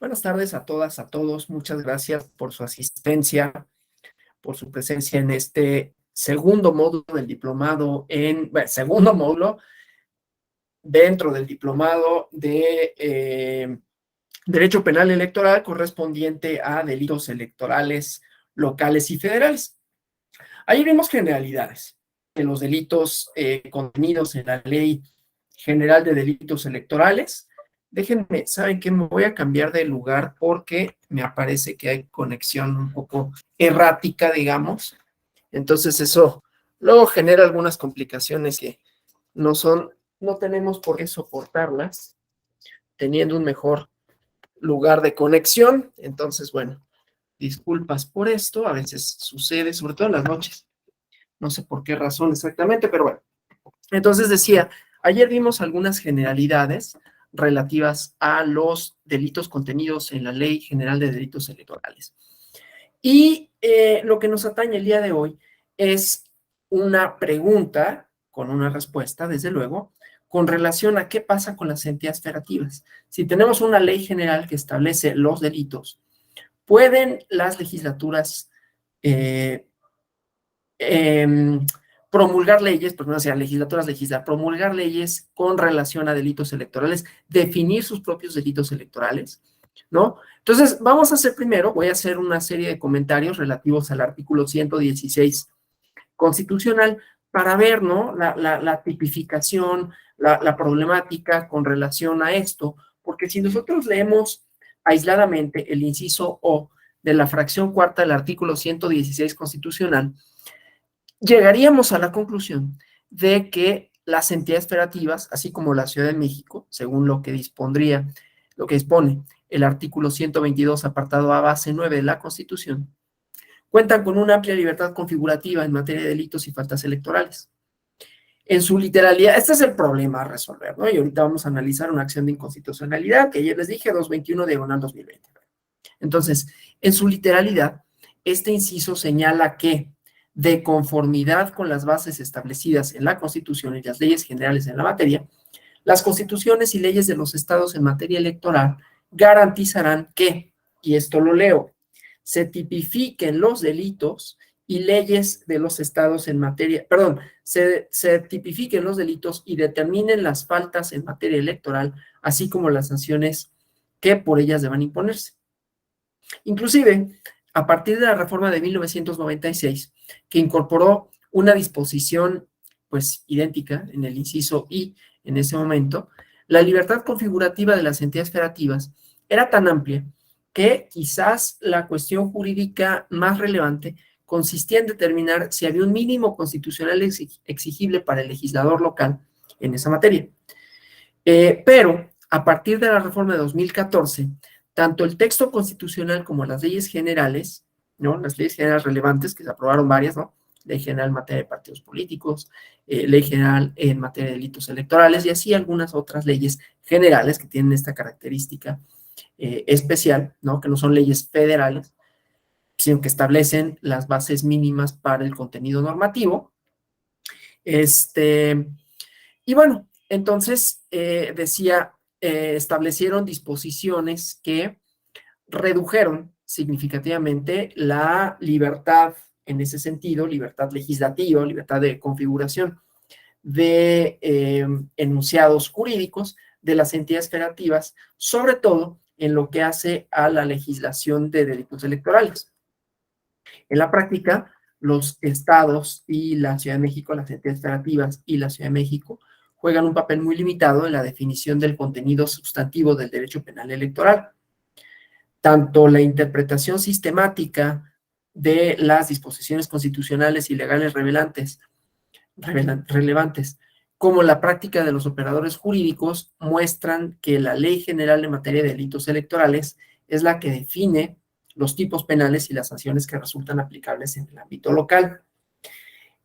Buenas tardes a todas, a todos. Muchas gracias por su asistencia, por su presencia en este segundo módulo del diplomado segundo módulo dentro del diplomado de Derecho Penal Electoral correspondiente a delitos electorales locales y federales. Ahí vimos generalidades de los delitos contenidos en la Ley General de Delitos Electorales. Déjenme, ¿saben qué? Me voy a cambiar de lugar porque me parece que hay conexión un poco errática, digamos. Entonces eso luego genera algunas complicaciones que no tenemos por qué soportarlas teniendo un mejor lugar de conexión. Entonces, bueno, disculpas por esto, a veces sucede, sobre todo en las noches. No sé por qué razón exactamente, pero bueno. Entonces decía, ayer vimos algunas generalidades relativas a los delitos contenidos en la Ley General de Delitos Electorales. Y lo que nos atañe el día de hoy es una pregunta con una respuesta, desde luego, con relación a qué pasa con las entidades federativas. Si tenemos una ley general que establece los delitos, ¿pueden las legislaturas promulgar leyes, porque no sean legislaturas legislar, promulgar leyes con relación a delitos electorales, definir sus propios delitos electorales, ¿no? Entonces, vamos a hacer primero, voy a hacer una serie de comentarios relativos al artículo 116 constitucional para ver, ¿no? La tipificación, la problemática con relación a esto, porque si nosotros leemos aisladamente el inciso O de la fracción cuarta del artículo 116 constitucional, llegaríamos a la conclusión de que las entidades federativas, así como la Ciudad de México, según lo que dispone el artículo 122, apartado A, base 9 de la Constitución, cuentan con una amplia libertad configurativa en materia de delitos y faltas electorales. En su literalidad, este es el problema a resolver, ¿no? Y ahorita vamos a analizar una acción de inconstitucionalidad, que ayer les dije, 221/2020. Entonces, en su literalidad, este inciso señala que, de conformidad con las bases establecidas en la Constitución y las leyes generales en la materia, las constituciones y leyes de los estados en materia electoral garantizarán que, y esto lo leo, se tipifiquen los delitos y leyes de los estados en materia, perdón, se tipifiquen los delitos y determinen las faltas en materia electoral, así como las sanciones que por ellas deban imponerse. Inclusive, a partir de la reforma de 1996, que incorporó una disposición pues idéntica en el inciso I en ese momento, la libertad configurativa de las entidades federativas era tan amplia que quizás la cuestión jurídica más relevante consistía en determinar si había un mínimo constitucional exigible para el legislador local en esa materia. Pero a partir de la reforma de 2014, tanto el texto constitucional como las leyes generales, ¿no? Las leyes generales relevantes, que se aprobaron varias, ¿no? Ley general en materia de partidos políticos, ley general en materia de delitos electorales y así algunas otras leyes generales que tienen esta característica especial, ¿no? Que no son leyes federales, sino que establecen las bases mínimas para el contenido normativo. Y bueno, entonces decía, establecieron disposiciones que redujeron significativamente la libertad en ese sentido, libertad legislativa, libertad de configuración de enunciados jurídicos de las entidades federativas, sobre todo en lo que hace a la legislación de delitos electorales. En la práctica, los estados y la Ciudad de México, las entidades federativas y la Ciudad de México, juegan un papel muy limitado en la definición del contenido sustantivo del derecho penal electoral. Tanto la interpretación sistemática de las disposiciones constitucionales y legales relevantes, como la práctica de los operadores jurídicos muestran que la Ley General en materia de delitos electorales es la que define los tipos penales y las sanciones que resultan aplicables en el ámbito local.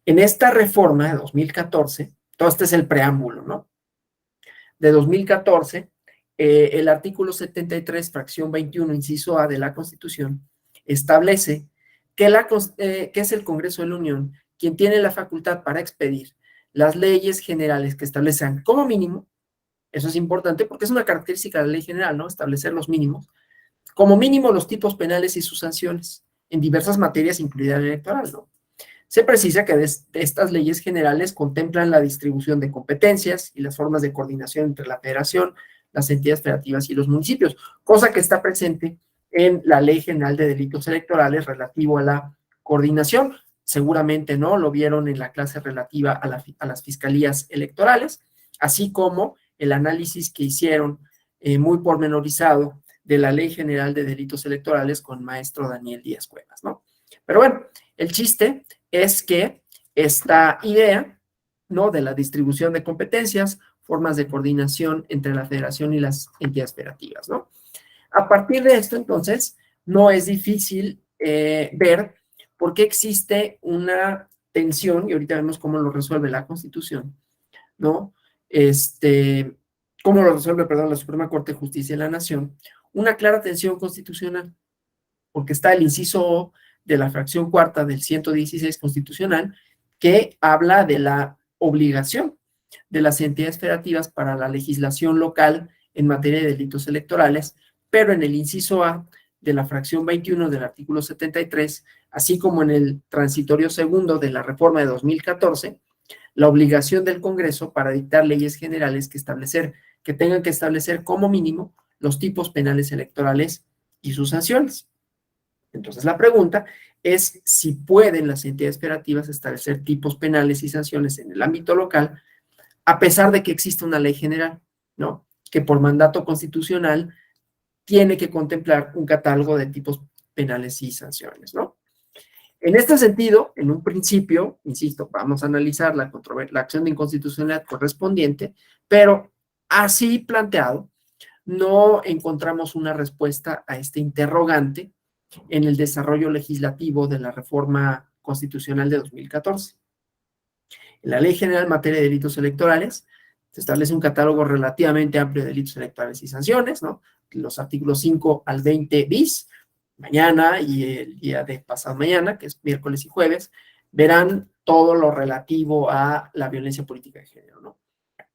En esta reforma de 2014, todo este es el preámbulo, ¿no? De 2014, el artículo 73, fracción 21, inciso A de la Constitución, establece que es el Congreso de la Unión quien tiene la facultad para expedir las leyes generales que establezcan como mínimo, eso es importante porque es una característica de la ley general, ¿no? Establecer los mínimos, como mínimo los tipos penales y sus sanciones en diversas materias, incluida la electoral, ¿no? Se precisa que estas leyes generales contemplan la distribución de competencias y las formas de coordinación entre la federación, las entidades federativas y los municipios, cosa que está presente en la Ley General de Delitos Electorales relativo a la coordinación. Seguramente, ¿no? Lo vieron en la clase relativa a las fiscalías electorales, así como el análisis que hicieron muy pormenorizado de la Ley General de Delitos Electorales con maestro Daniel Díaz Cuevas, ¿no? Pero bueno, el chiste es que esta idea, ¿no? De la distribución de competencias, formas de coordinación entre la federación y las entidades federativas, ¿no? A partir de esto, entonces, no es difícil ver por qué existe una tensión, y ahorita vemos cómo lo resuelve la Constitución, ¿no? Cómo lo resuelve, perdón, la Suprema Corte de Justicia de la Nación, una clara tensión constitucional, porque está el inciso O de la fracción cuarta del 116 constitucional, que habla de la obligación de las entidades federativas para la legislación local en materia de delitos electorales, pero en el inciso A de la fracción 21 del artículo 73, así como en el transitorio segundo de la reforma de 2014, la obligación del Congreso para dictar leyes generales que tengan que establecer como mínimo los tipos penales electorales y sus sanciones. Entonces, la pregunta es si pueden las entidades federativas establecer tipos penales y sanciones en el ámbito local, a pesar de que existe una ley general, ¿no? Que por mandato constitucional tiene que contemplar un catálogo de tipos penales y sanciones, ¿no? En este sentido, en un principio, insisto, vamos a analizar la acción de inconstitucionalidad correspondiente, pero así planteado, no encontramos una respuesta a este interrogante en el desarrollo legislativo de la reforma constitucional de 2014. En la Ley General en materia de delitos electorales se establece un catálogo relativamente amplio de delitos electorales y sanciones, ¿no? Los artículos 5 al 20 bis, mañana y el día de pasado mañana, que es miércoles y jueves, verán todo lo relativo a la violencia política de género, ¿no?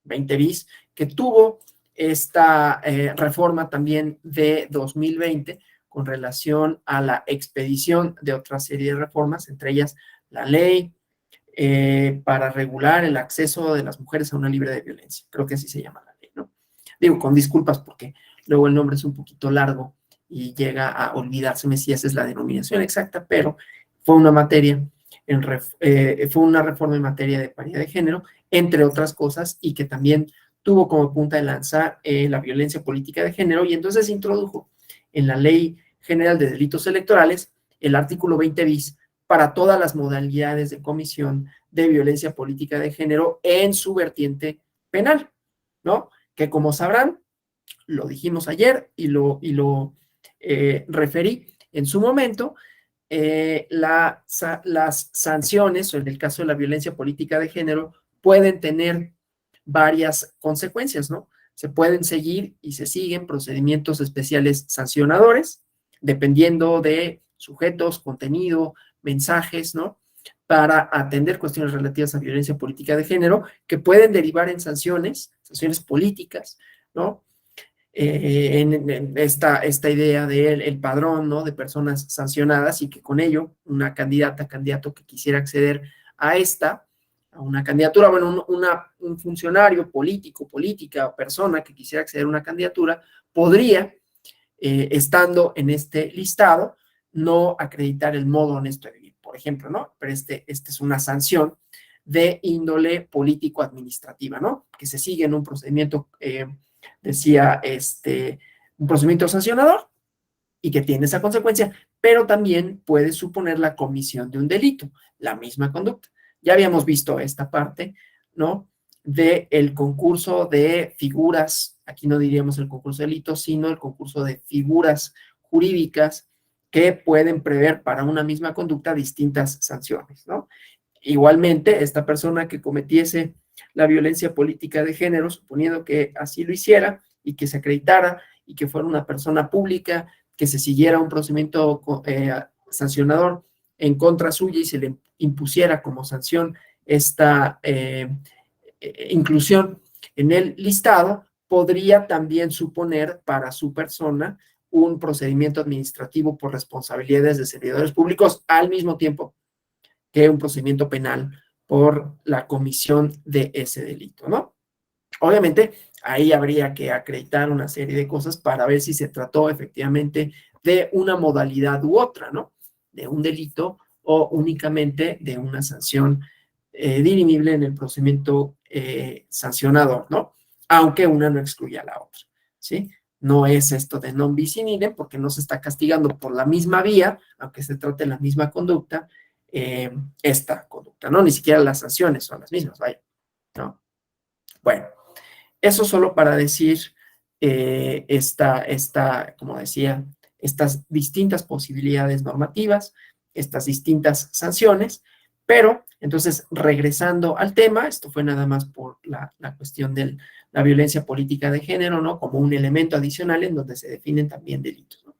20 bis, que tuvo esta reforma también de 2020 con relación a la expedición de otra serie de reformas, entre ellas la ley para regular el acceso de las mujeres a una libre de violencia. Creo que así se llama la ley, ¿no? Digo, con disculpas porque luego el nombre es un poquito largo y llega a olvidárseme si esa es la denominación exacta, pero fue una materia, fue una reforma en materia de paridad de género, entre otras cosas, y que también tuvo como punta de lanza la violencia política de género, y entonces se introdujo en la Ley General de Delitos Electorales el artículo 20 bis para todas las modalidades de comisión de violencia política de género en su vertiente penal, ¿no? Que como sabrán, lo dijimos ayer y lo referí en su momento, las sanciones, o en el caso de la violencia política de género, pueden tener varias consecuencias, ¿no? Se pueden seguir y se siguen procedimientos especiales sancionadores, dependiendo de sujetos, contenido, mensajes, ¿no? Para atender cuestiones relativas a violencia política de género, que pueden derivar en sanciones políticas, ¿no? En esta idea del padrón, ¿no? De personas sancionadas y que con ello una candidato que quisiera acceder a una candidatura, bueno, un funcionario político, política o persona que quisiera acceder a una candidatura, podría, estando en este listado, no acreditar el modo honesto de vivir, por ejemplo, ¿no? Pero este es una sanción de índole político-administrativa, ¿no? Que se sigue en un procedimiento, decía, un procedimiento sancionador y que tiene esa consecuencia, pero también puede suponer la comisión de un delito, la misma conducta. Ya habíamos visto esta parte, ¿no? Del concurso de figuras, aquí no diríamos el concurso de delitos, sino el concurso de figuras jurídicas que pueden prever para una misma conducta distintas sanciones, ¿no? Igualmente, esta persona que cometiese la violencia política de género, suponiendo que así lo hiciera y que se acreditara y que fuera una persona pública, que se siguiera un procedimiento sancionador en contra suya y se le impusiera como sanción esta inclusión en el listado, podría también suponer para su persona un procedimiento administrativo por responsabilidades de servidores públicos al mismo tiempo que un procedimiento penal por la comisión de ese delito, ¿no? Obviamente, ahí habría que acreditar una serie de cosas para ver si se trató efectivamente de una modalidad u otra, ¿no? De un delito o únicamente de una sanción dirimible en el procedimiento sancionador, ¿no? Aunque una no excluya a la otra, ¿sí? No es esto de non bis in idem, porque no se está castigando por la misma vía, aunque se trate de la misma conducta, esta conducta, ¿no? Ni siquiera las sanciones son las mismas, vaya, ¿no? Bueno, eso solo para decir como decía, estas distintas posibilidades normativas, estas distintas sanciones, pero entonces regresando al tema, esto fue nada más por la cuestión de la violencia política de género, ¿no? Como un elemento adicional en donde se definen también delitos, ¿no?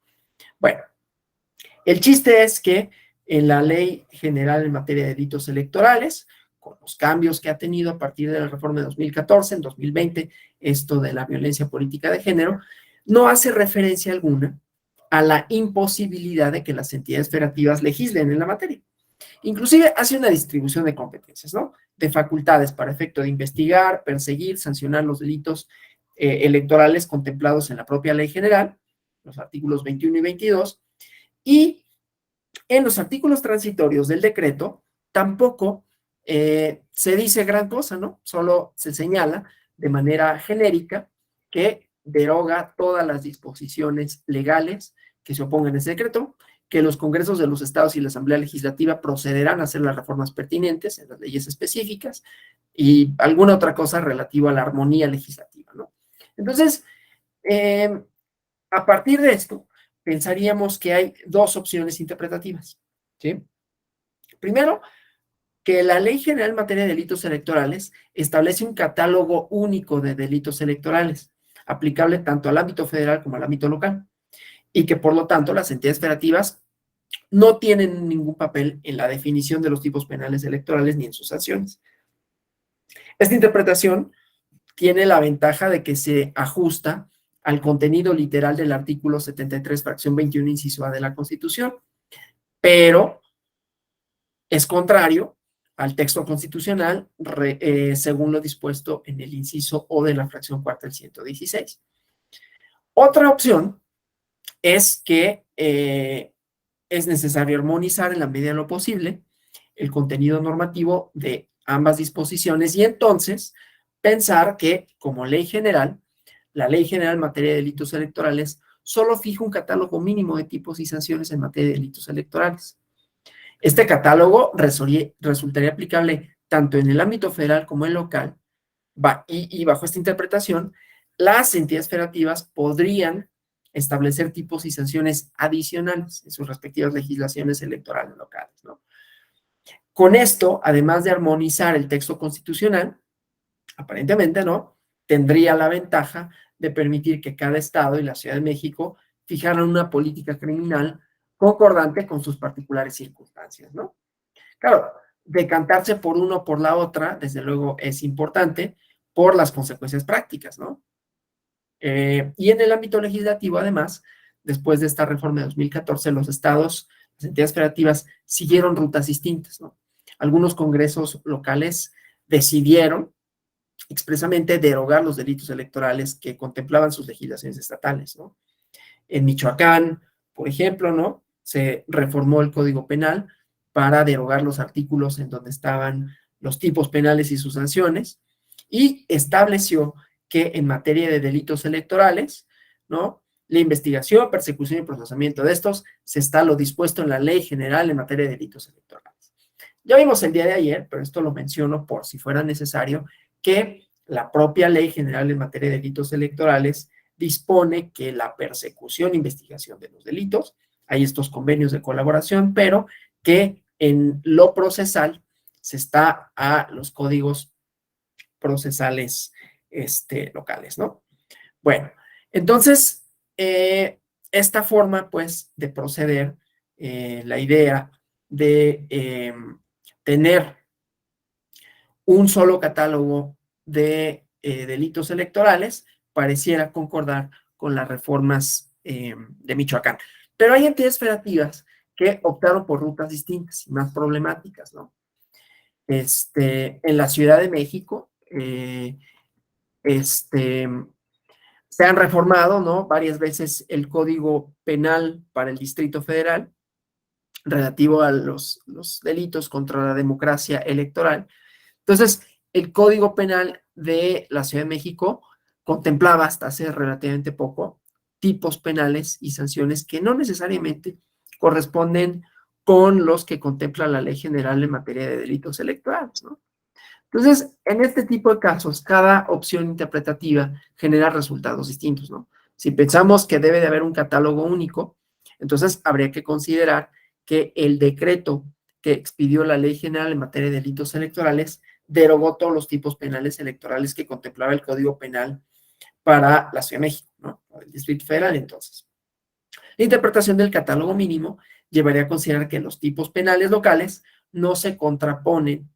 Bueno, el chiste es que en la Ley General en materia de delitos electorales, con los cambios que ha tenido a partir de la reforma de 2014, en 2020, esto de la violencia política de género, no hace referencia alguna a la imposibilidad de que las entidades federativas legislen en la materia. Inclusive hace una distribución de competencias, ¿no? De facultades para efecto de investigar, perseguir, sancionar los delitos electorales contemplados en la propia Ley General, los artículos 21 y 22, y en los artículos transitorios del decreto tampoco se dice gran cosa, ¿no? Solo se señala de manera genérica que deroga todas las disposiciones legales que se opongan a ese decreto, que los congresos de los estados y la Asamblea Legislativa procederán a hacer las reformas pertinentes en las leyes específicas y alguna otra cosa relativa a la armonía legislativa, ¿no? Entonces, a partir de esto, pensaríamos que hay dos opciones interpretativas, ¿sí? Primero, que la Ley General en materia de delitos electorales establece un catálogo único de delitos electorales, aplicable tanto al ámbito federal como al ámbito local, y que por lo tanto las entidades federativas no tienen ningún papel en la definición de los tipos penales electorales ni en sus sanciones. Esta interpretación tiene la ventaja de que se ajusta al contenido literal del artículo 73, fracción 21, inciso A de la Constitución, pero es contrario al texto constitucional según lo dispuesto en el inciso O de la fracción cuarta del 116. Otra opción es que es necesario armonizar en la medida de lo posible el contenido normativo de ambas disposiciones y entonces pensar que como ley general, la Ley General en materia de delitos electorales solo fija un catálogo mínimo de tipos y sanciones en materia de delitos electorales. Este catálogo resultaría aplicable tanto en el ámbito federal como en el local, y bajo esta interpretación, las entidades federativas podrían establecer tipos y sanciones adicionales en sus respectivas legislaciones electorales locales, ¿no? Con esto, además de armonizar el texto constitucional, aparentemente, ¿no? Tendría la ventaja de permitir que cada estado y la Ciudad de México fijaran una política criminal concordante con sus particulares circunstancias, ¿no? Claro, decantarse por uno o por la otra, desde luego, es importante por las consecuencias prácticas, ¿no? Y en el ámbito legislativo, además, después de esta reforma de 2014, los estados, las entidades federativas siguieron rutas distintas, ¿no? Algunos congresos locales decidieron expresamente derogar los delitos electorales que contemplaban sus legislaciones estatales, ¿no? En Michoacán, por ejemplo, ¿no? Se reformó el Código Penal para derogar los artículos en donde estaban los tipos penales y sus sanciones y estableció que en materia de delitos electorales, ¿no? La investigación, persecución y procesamiento de estos se está lo dispuesto en la Ley General en materia de delitos electorales. Ya vimos el día de ayer, pero esto lo menciono por si fuera necesario, que la propia Ley General en materia de delitos electorales dispone que la persecución e investigación de los delitos, hay estos convenios de colaboración, pero que en lo procesal se está a los códigos procesales locales, ¿no? Bueno, entonces, esta forma, pues, de proceder, la idea de tener un solo catálogo de delitos electorales pareciera concordar con las reformas de Michoacán. Pero hay entidades federativas que optaron por rutas distintas y más problemáticas, ¿no? En la Ciudad de México, se han reformado, ¿no? Varias veces el Código Penal para el Distrito Federal relativo a los delitos contra la democracia electoral. Entonces, el Código Penal de la Ciudad de México contemplaba hasta hace relativamente poco tipos penales y sanciones que no necesariamente corresponden con los que contempla la Ley General en materia de delitos electorales, ¿no? Entonces, en este tipo de casos, cada opción interpretativa genera resultados distintos, ¿no? Si pensamos que debe de haber un catálogo único, entonces habría que considerar que el decreto que expidió la Ley General en materia de delitos electorales derogó todos los tipos penales electorales que contemplaba el Código Penal para la Ciudad de México, ¿no? El Distrito Federal, entonces. La interpretación del catálogo mínimo llevaría a considerar que los tipos penales locales no se contraponen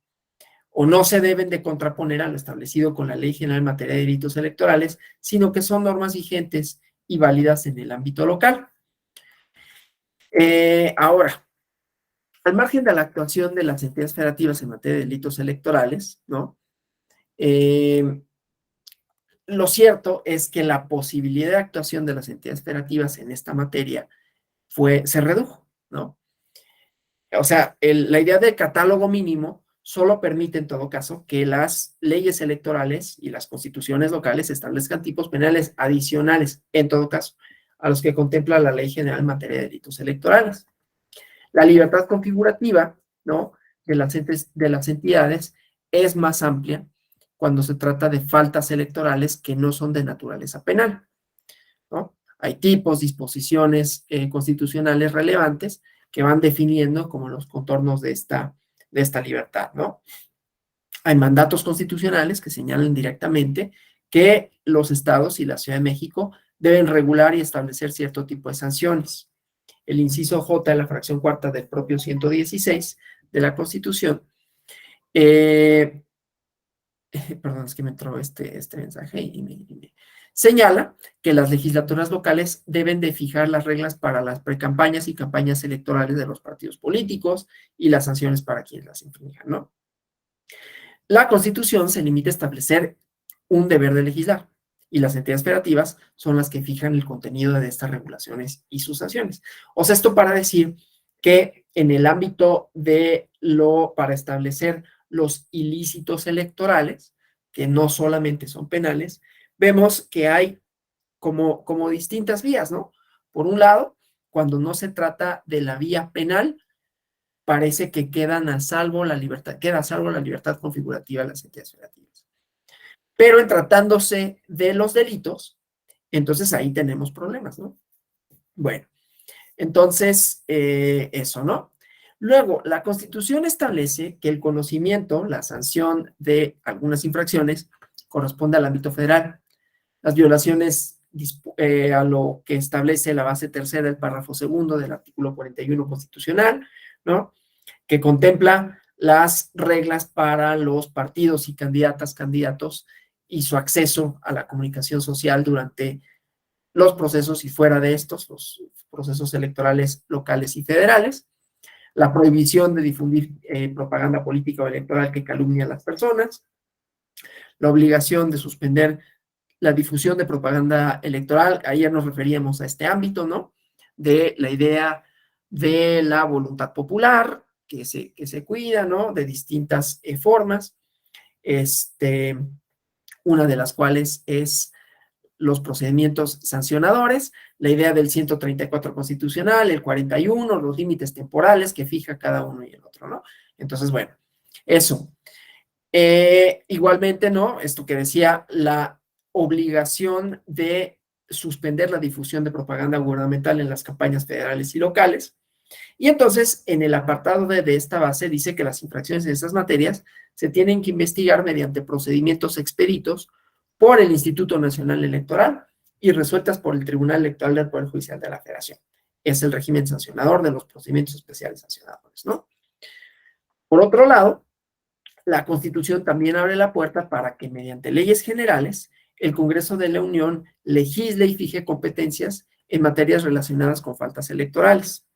o no se deben de contraponer a lo establecido con la Ley General en materia de delitos electorales, sino que son normas vigentes y válidas en el ámbito local. Ahora, al margen de la actuación de las entidades federativas en materia de delitos electorales, ¿no? Lo cierto es que la posibilidad de actuación de las entidades federativas en esta materia se redujo, ¿no? O sea, la idea del catálogo mínimo solo permite, en todo caso, que las leyes electorales y las constituciones locales establezcan tipos penales adicionales, en todo caso, a los que contempla la Ley General en materia de delitos electorales. La libertad configurativa, ¿no?, de las entidades es más amplia cuando se trata de faltas electorales que no son de naturaleza penal, ¿no? Hay tipos, disposiciones constitucionales relevantes que van definiendo como los contornos de esta libertad, ¿no? Hay mandatos constitucionales que señalan directamente que los estados y la Ciudad de México deben regular y establecer cierto tipo de sanciones. El inciso J de la fracción cuarta del propio 116 de la Constitución, perdón, es que me entró este mensaje y señala que las legislaturas locales deben de fijar las reglas para las precampañas y campañas electorales de los partidos políticos y las sanciones para quienes las infrinjan, ¿no? La Constitución se limita a establecer un deber de legislar y las entidades federativas son las que fijan el contenido de estas regulaciones y sus sanciones. O sea, esto para decir que en el ámbito para establecer los ilícitos electorales, que no solamente son penales, vemos que hay como distintas vías, ¿no? Por un lado, cuando no se trata de la vía penal, parece que queda a salvo la libertad configurativa de las entidades federativas. Pero en tratándose de los delitos, entonces ahí tenemos problemas, ¿no? Bueno, entonces, eso, ¿no? Luego, la Constitución establece que el conocimiento, la sanción de algunas infracciones, corresponde al ámbito federal. Las violaciones a lo que establece la base tercera del párrafo segundo del artículo 41 constitucional, ¿no?, que contempla las reglas para los partidos y candidatos y su acceso a la comunicación social durante los procesos y fuera de estos, los procesos electorales locales y federales, la prohibición de difundir propaganda política o electoral que calumnie a las personas, la obligación de suspender la difusión de propaganda electoral. Ayer nos referíamos a este ámbito, ¿no?, de la idea de la voluntad popular, que se cuida, ¿no?, de distintas formas, una de las cuales es los procedimientos sancionadores, la idea del 134 constitucional, el 41, los límites temporales que fija cada uno y el otro, ¿no? Entonces, bueno, eso. Igualmente, ¿no?, esto que decía, la obligación de suspender la difusión de propaganda gubernamental en las campañas federales y locales. Y entonces, en el apartado de esta base, dice que las infracciones en estas materias se tienen que investigar mediante procedimientos expeditos por el Instituto Nacional Electoral y resueltas por el Tribunal Electoral del Poder Judicial de la Federación. Es el régimen sancionador de los procedimientos especiales sancionadores, ¿no? Por otro lado, la Constitución también abre la puerta para que mediante leyes generales el Congreso de la Unión legisle y fije competencias en materias relacionadas con faltas electorales.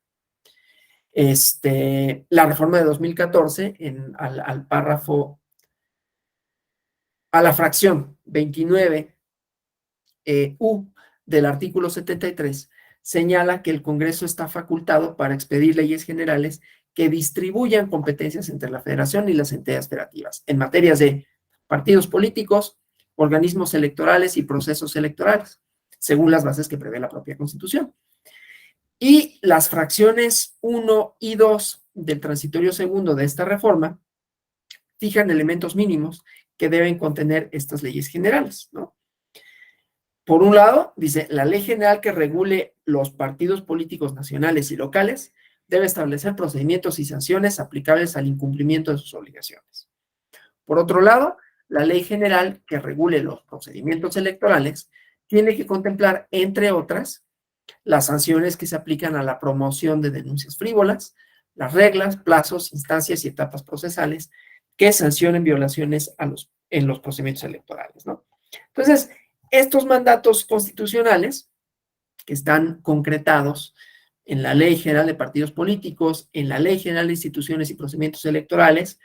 La reforma de 2014, al párrafo, a la fracción 29 U del artículo 73, señala que el Congreso está facultado para expedir leyes generales que distribuyan competencias entre la Federación y las entidades federativas en materias de partidos políticos, organismos electorales y procesos electorales, según las bases que prevé la propia Constitución. Y las fracciones 1 y 2 del transitorio segundo de esta reforma fijan elementos mínimos que deben contener estas leyes generales, ¿no? Por un lado, dice, la ley general que regule los partidos políticos nacionales y locales debe establecer procedimientos y sanciones aplicables al incumplimiento de sus obligaciones. Por otro lado, la ley general que regule los procedimientos electorales tiene que contemplar, entre otras, las sanciones que se aplican a la promoción de denuncias frívolas, las reglas, plazos, instancias y etapas procesales que sancionen violaciones en los procedimientos electorales, ¿no? Entonces, estos mandatos constitucionales que están concretados en la Ley General de Partidos Políticos, en la Ley General de Instituciones y Procedimientos Electorales,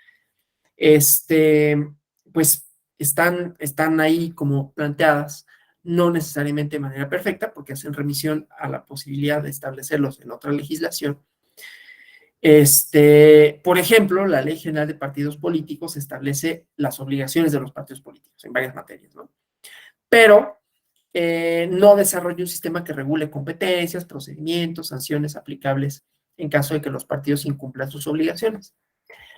pues están ahí como planteadas, no necesariamente de manera perfecta, porque hacen remisión a la posibilidad de establecerlos en otra legislación. Por ejemplo, la Ley General de Partidos Políticos establece las obligaciones de los partidos políticos en varias materias, ¿no? Pero no desarrolla un sistema que regule competencias, procedimientos, sanciones aplicables en caso de que los partidos incumplan sus obligaciones.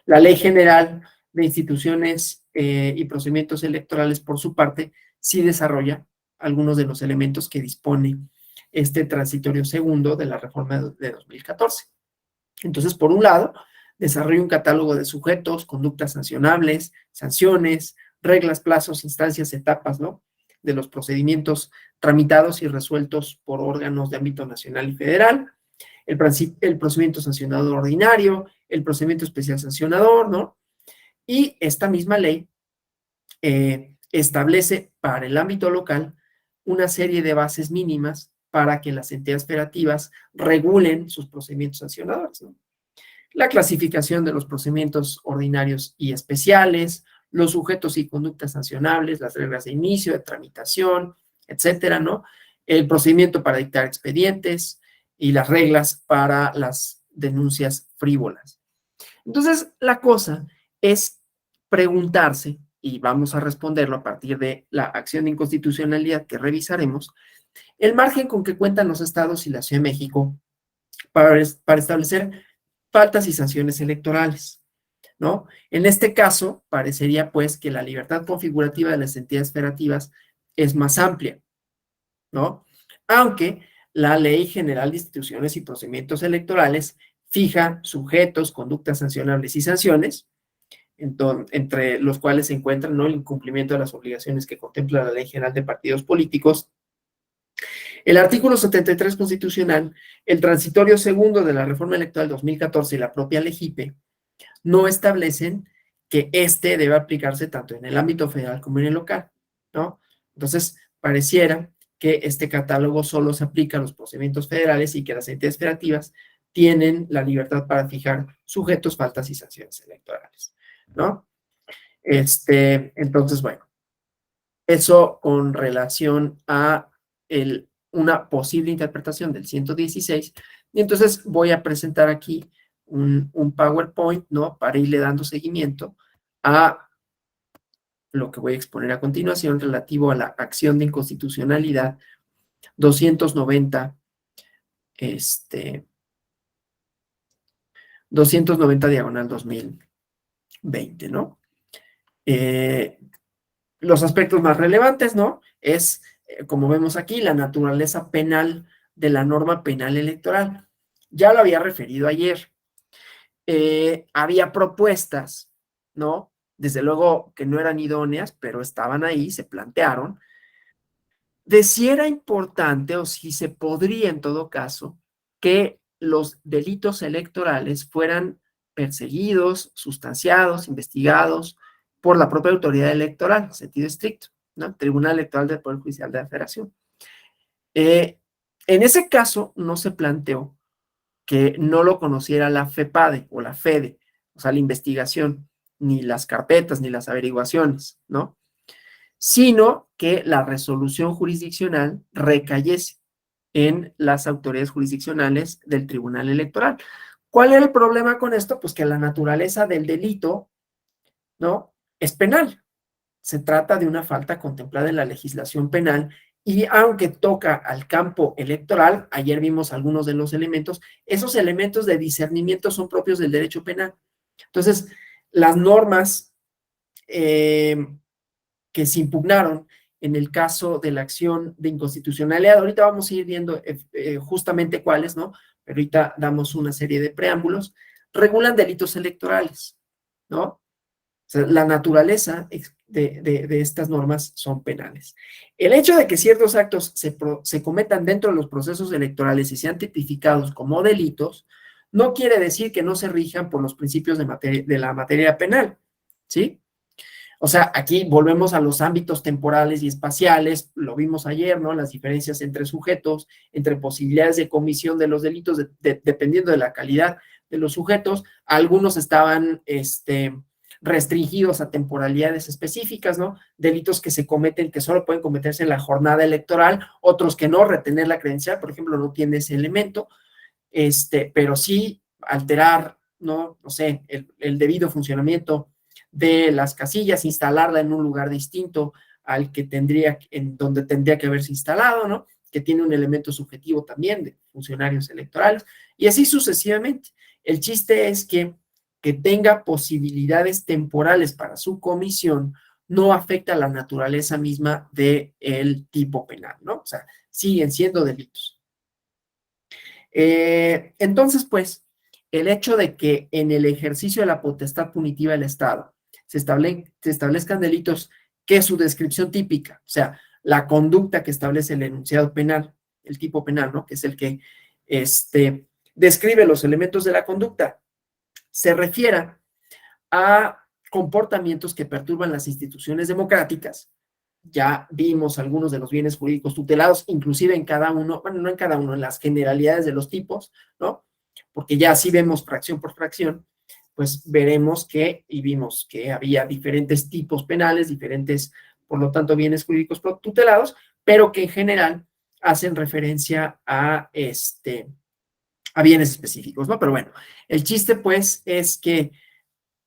La Ley General de Instituciones y Procedimientos Electorales, por su parte, sí desarrolla algunos de los elementos que dispone este transitorio segundo de la reforma de 2014. Entonces, por un lado, desarrolla un catálogo de sujetos, conductas sancionables, sanciones, reglas, plazos, instancias, etapas, ¿no?, de los procedimientos tramitados y resueltos por órganos de ámbito nacional y federal, el procedimiento sancionador ordinario, el procedimiento especial sancionador, ¿no? Y esta misma ley establece para el ámbito local una serie de bases mínimas para que las entidades federativas regulen sus procedimientos sancionadores, ¿no? La clasificación de los procedimientos ordinarios y especiales, los sujetos y conductas sancionables, las reglas de inicio, de tramitación, etcétera, ¿no? El procedimiento para dictar expedientes y las reglas para las denuncias frívolas. Entonces, la cosa es preguntarse, y vamos a responderlo a partir de la acción de inconstitucionalidad que revisaremos, el margen con que cuentan los estados y la Ciudad de México para establecer faltas y sanciones electorales, ¿no? En este caso, parecería pues que la libertad configurativa de las entidades federativas es más amplia, ¿no? Aunque la Ley General de Instituciones y Procedimientos Electorales fija sujetos, conductas sancionables y sanciones, entre los cuales se encuentran, ¿no?, el incumplimiento de las obligaciones que contempla la Ley General de Partidos Políticos. El artículo 73 constitucional, el transitorio segundo de la reforma electoral 2014 y la propia LEGIPE no establecen que debe aplicarse tanto en el ámbito federal como en el local, ¿no? Entonces, pareciera que este catálogo solo se aplica a los procedimientos federales y que las entidades federativas tienen la libertad para fijar sujetos, faltas y sanciones electorales, ¿no? Entonces, bueno, eso con relación a una posible interpretación del 116, y entonces voy a presentar aquí un PowerPoint, ¿no?, para irle dando seguimiento a lo que voy a exponer a continuación relativo a la acción de inconstitucionalidad 290, 290/2020, ¿no? Los aspectos más relevantes, ¿no?, es, como vemos aquí, la naturaleza penal de la norma penal electoral. Ya lo había referido ayer. Había propuestas, ¿no?, desde luego que no eran idóneas, pero estaban ahí, se plantearon, de si era importante o si se podría en todo caso que los delitos electorales fueran perseguidos, sustanciados, investigados por la propia autoridad electoral, en sentido estricto, ¿no?, Tribunal Electoral del Poder Judicial de la Federación. En ese caso, no se planteó que no lo conociera la FEPADE o la FEDE, o sea, la investigación, ni las carpetas, ni las averiguaciones, ¿no? Sino que la resolución jurisdiccional recayese en las autoridades jurisdiccionales del Tribunal Electoral. ¿Cuál era el problema con esto? Pues que la naturaleza del delito, ¿no? Es penal. Se trata de una falta contemplada en la legislación penal y aunque toca al campo electoral, ayer vimos algunos de los elementos, esos elementos de discernimiento son propios del derecho penal. Entonces, las normas que se impugnaron en el caso de la acción de inconstitucionalidad, ahorita vamos a ir viendo justamente cuáles, ¿no? Pero ahorita damos una serie de preámbulos, regulan delitos electorales, ¿no? O sea, la naturaleza de estas normas son penales. El hecho de que ciertos actos se cometan dentro de los procesos electorales y sean tipificados como delitos, no quiere decir que no se rijan por los principios de la materia penal, ¿sí? O sea, aquí volvemos a los ámbitos temporales y espaciales, lo vimos ayer, ¿no? Las diferencias entre sujetos, entre posibilidades de comisión de los delitos, dependiendo de la calidad de los sujetos. Algunos estaban restringidos a temporalidades específicas, ¿no? Delitos que se cometen, que solo pueden cometerse en la jornada electoral, otros que no, retener la credencial, por ejemplo, no tiene ese elemento, pero sí alterar, ¿no? No sé, el debido funcionamiento de las casillas, instalarla en un lugar distinto al que en donde tendría que haberse instalado, ¿no? Que tiene un elemento subjetivo también de funcionarios electorales, y así sucesivamente. El chiste es que tenga posibilidades temporales para su comisión no afecta la naturaleza misma del tipo penal, ¿no? O sea, siguen siendo delitos. Entonces, pues, el hecho de que en el ejercicio de la potestad punitiva del Estado se establezcan delitos que su descripción típica, o sea, la conducta que establece el enunciado penal, el tipo penal, ¿no? Que es el que describe los elementos de la conducta, se refiera a comportamientos que perturban las instituciones democráticas. Ya vimos algunos de los bienes jurídicos tutelados, inclusive en cada uno, bueno, no en cada uno, en las generalidades de los tipos, ¿no? Porque ya así vemos fracción por fracción, pues veremos y vimos que había diferentes tipos penales, diferentes, por lo tanto, bienes jurídicos tutelados, pero que en general hacen referencia a bienes específicos, ¿no? Pero bueno, el chiste, pues, es que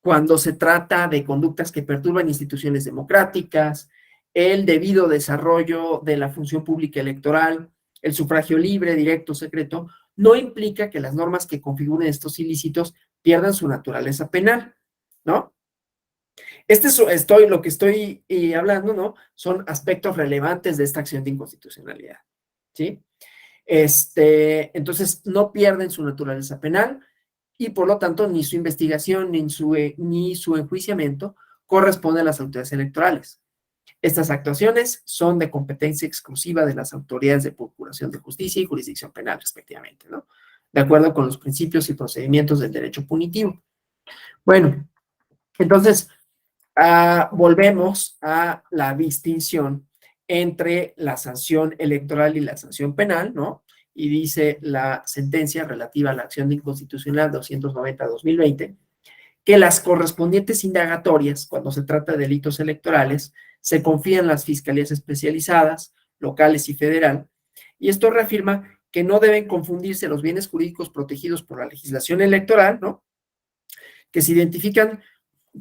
cuando se trata de conductas que perturban instituciones democráticas, el debido desarrollo de la función pública electoral, el sufragio libre, directo, secreto, no implica que las normas que configuren estos ilícitos pierdan su naturaleza penal, ¿no? Lo que estoy hablando, ¿no? Son aspectos relevantes de esta acción de inconstitucionalidad, ¿sí? Entonces, no pierden su naturaleza penal, y por lo tanto ni su investigación ni su enjuiciamiento corresponde a las autoridades electorales. Estas actuaciones son de competencia exclusiva de las autoridades de procuración de justicia y jurisdicción penal, respectivamente, ¿no? De acuerdo con los principios y procedimientos del derecho punitivo. Bueno, entonces, volvemos a la distinción entre la sanción electoral y la sanción penal, ¿no? Y dice la sentencia relativa a la acción de inconstitucionalidad 290-2020, que las correspondientes indagatorias, cuando se trata de delitos electorales, se confían en las fiscalías especializadas, locales y federal, y esto reafirma que no deben confundirse los bienes jurídicos protegidos por la legislación electoral, ¿no? Que se identifican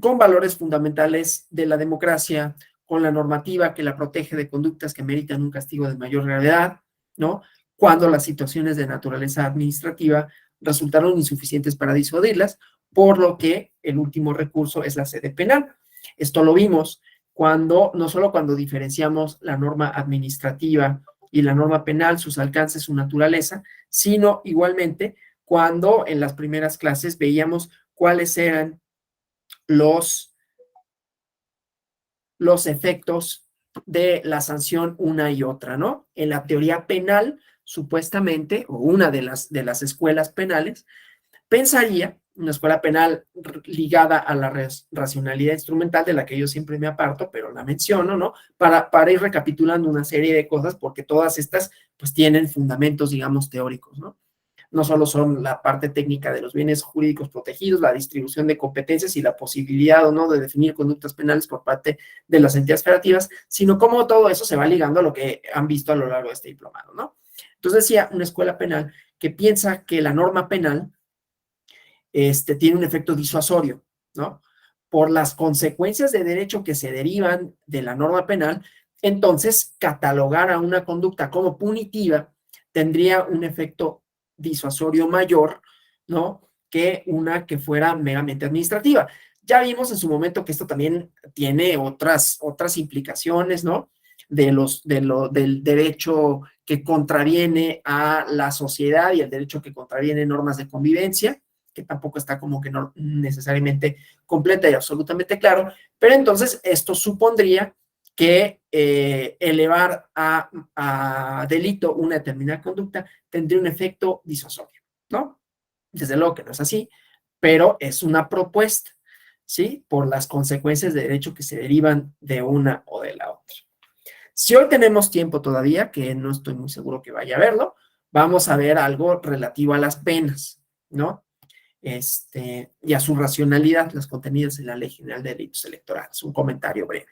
con valores fundamentales de la democracia, con la normativa que la protege de conductas que meritan un castigo de mayor gravedad, ¿no? Cuando las situaciones de naturaleza administrativa resultaron insuficientes para disuadirlas, por lo que el último recurso es la sede penal. Esto lo vimos no solo cuando diferenciamos la norma administrativa y la norma penal, sus alcances, su naturaleza, sino igualmente cuando en las primeras clases veíamos cuáles eran los efectos de la sanción una y otra, ¿no? En la teoría penal, supuestamente, o una de las escuelas penales, pensaría, una escuela penal ligada a la racionalidad instrumental, de la que yo siempre me aparto, pero la menciono, ¿no? Para ir recapitulando una serie de cosas, porque todas estas, pues, tienen fundamentos, digamos, teóricos, ¿no? No solo son la parte técnica de los bienes jurídicos protegidos, la distribución de competencias y la posibilidad o no de definir conductas penales por parte de las entidades federativas, sino cómo todo eso se va ligando a lo que han visto a lo largo de este diplomado, ¿no? Entonces decía, una escuela penal que piensa que la norma penal tiene un efecto disuasorio, ¿no? Por las consecuencias de derecho que se derivan de la norma penal, entonces catalogar a una conducta como punitiva tendría un efecto disuasorio mayor, ¿no? Que una que fuera meramente administrativa. Ya vimos en su momento que esto también tiene otras implicaciones, ¿no? Del derecho que contraviene a la sociedad y el derecho que contraviene normas de convivencia, que tampoco está como que no necesariamente completa y absolutamente claro, pero entonces esto supondría que elevar a delito una determinada conducta tendría un efecto disuasorio, ¿no? Desde luego que no es así, pero es una propuesta, ¿sí? Por las consecuencias de derecho que se derivan de una o de la otra. Si hoy tenemos tiempo todavía, que no estoy muy seguro que vaya a verlo, vamos a ver algo relativo a las penas, ¿no? Y a su racionalidad, las contenidas en la Ley General de Delitos Electorales. Un comentario breve.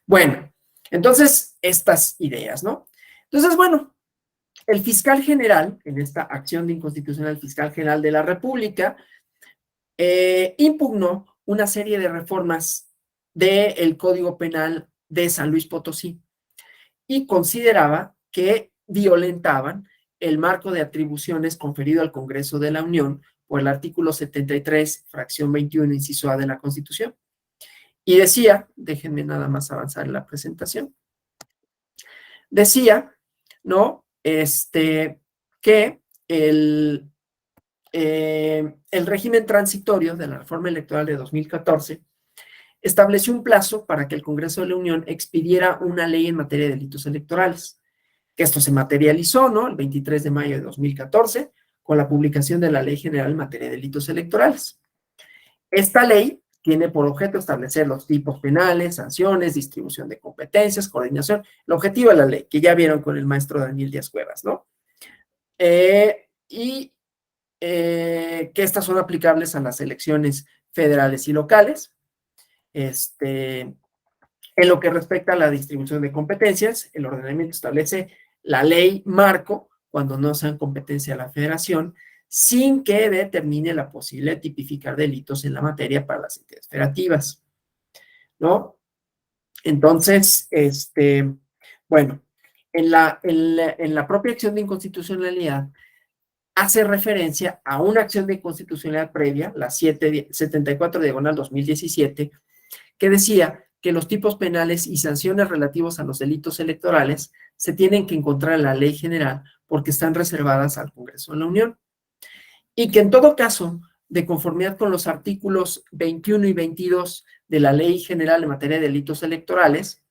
Bueno, entonces, estas ideas, ¿no? Entonces, bueno, el fiscal general, en esta acción de inconstitucional, el fiscal general de la República, impugnó una serie de reformas del Código Penal de San Luis Potosí y consideraba que violentaban el marco de atribuciones conferido al Congreso de la Unión por el artículo 73, fracción 21, inciso A de la Constitución. Y decía, déjenme nada más avanzar en la presentación, decía, ¿no? Que el régimen transitorio de la reforma electoral de 2014 estableció un plazo para que el Congreso de la Unión expidiera una ley en materia de delitos electorales, que esto se materializó, ¿no? El 23 de mayo de 2014, con la publicación de la Ley General en materia de delitos electorales. Esta ley tiene por objeto establecer los tipos penales, sanciones, distribución de competencias, coordinación, el objetivo de la ley, que ya vieron con el maestro Daniel Díaz Cuevas, ¿no? Que estas son aplicables a las elecciones federales y locales. En lo que respecta a la distribución de competencias, el ordenamiento establece la ley marco cuando no sean competencia de la federación, sin que determine la posibilidad de tipificar delitos en la materia para las entidades federativas, ¿no? Entonces, bueno, en la propia acción de inconstitucionalidad hace referencia a una acción de inconstitucionalidad previa, la 74/2017, que decía que los tipos penales y sanciones relativos a los delitos electorales se tienen que encontrar en la ley general porque están reservadas al Congreso de la Unión. Y que en todo caso, de conformidad con los artículos 21 y 22 de la Ley General en materia de delitos electorales,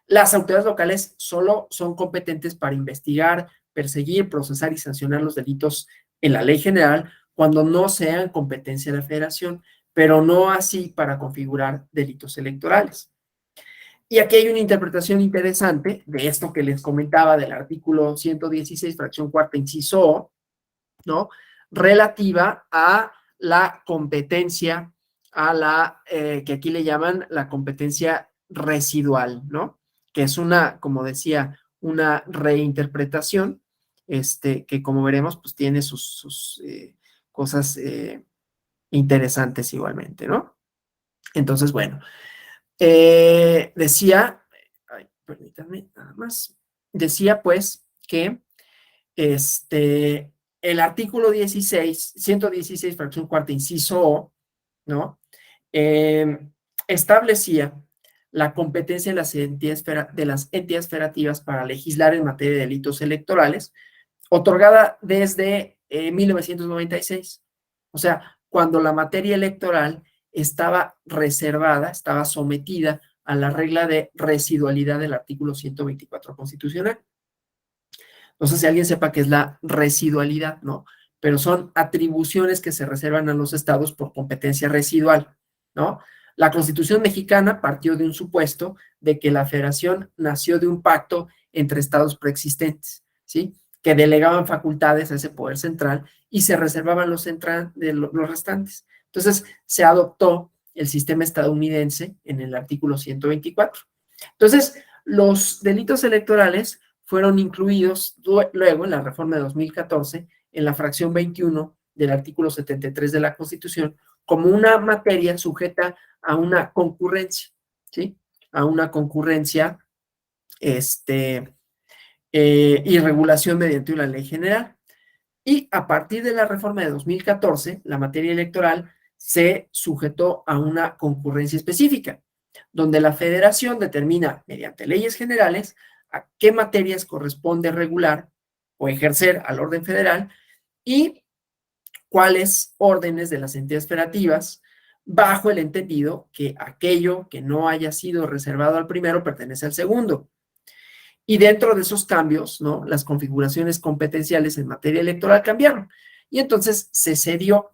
las autoridades locales solo son competentes para investigar, perseguir, procesar y sancionar los delitos en la Ley General cuando no sean competencia de la Federación, pero no así para configurar delitos electorales. Y aquí hay una interpretación interesante de esto que les comentaba del artículo 116, fracción cuarta, inciso O, ¿no? Relativa a la competencia, que aquí le llaman la competencia residual, ¿no? Que es una, como decía, una reinterpretación, que como veremos, pues tiene sus cosas interesantes igualmente, ¿no? Entonces, bueno, decía, permítanme nada más, decía pues que el artículo 116, fracción cuarta, inciso O, ¿no? Establecía la competencia de las entidades federativas para legislar en materia de delitos electorales, otorgada desde 1996. O sea, cuando la materia electoral estaba reservada, estaba sometida a la regla de residualidad del artículo 124 constitucional. No sé si alguien sepa qué es la residualidad, ¿no? pero son atribuciones que se reservan a los estados por competencia residual, ¿no? La Constitución mexicana partió de un supuesto de que la federación nació de un pacto entre estados preexistentes, ¿sí? Que delegaban facultades a ese poder central y se reservaban los restantes. Entonces, se adoptó el sistema estadounidense en el artículo 124. Entonces, los delitos electorales fueron incluidos luego en la reforma de 2014 en la fracción 21 del artículo 73 de la Constitución como una materia sujeta a una concurrencia, ¿sí? A una concurrencia y regulación mediante una ley general. Y a partir de la reforma de 2014, la materia electoral se sujetó a una concurrencia específica, donde la federación determina mediante leyes generales a qué materias corresponde regular o ejercer al orden federal y cuáles órdenes de las entidades federativas, bajo el entendido que aquello que no haya sido reservado al primero pertenece al segundo. Y dentro de esos cambios, ¿no? Las configuraciones competenciales en materia electoral cambiaron. Y entonces se cedió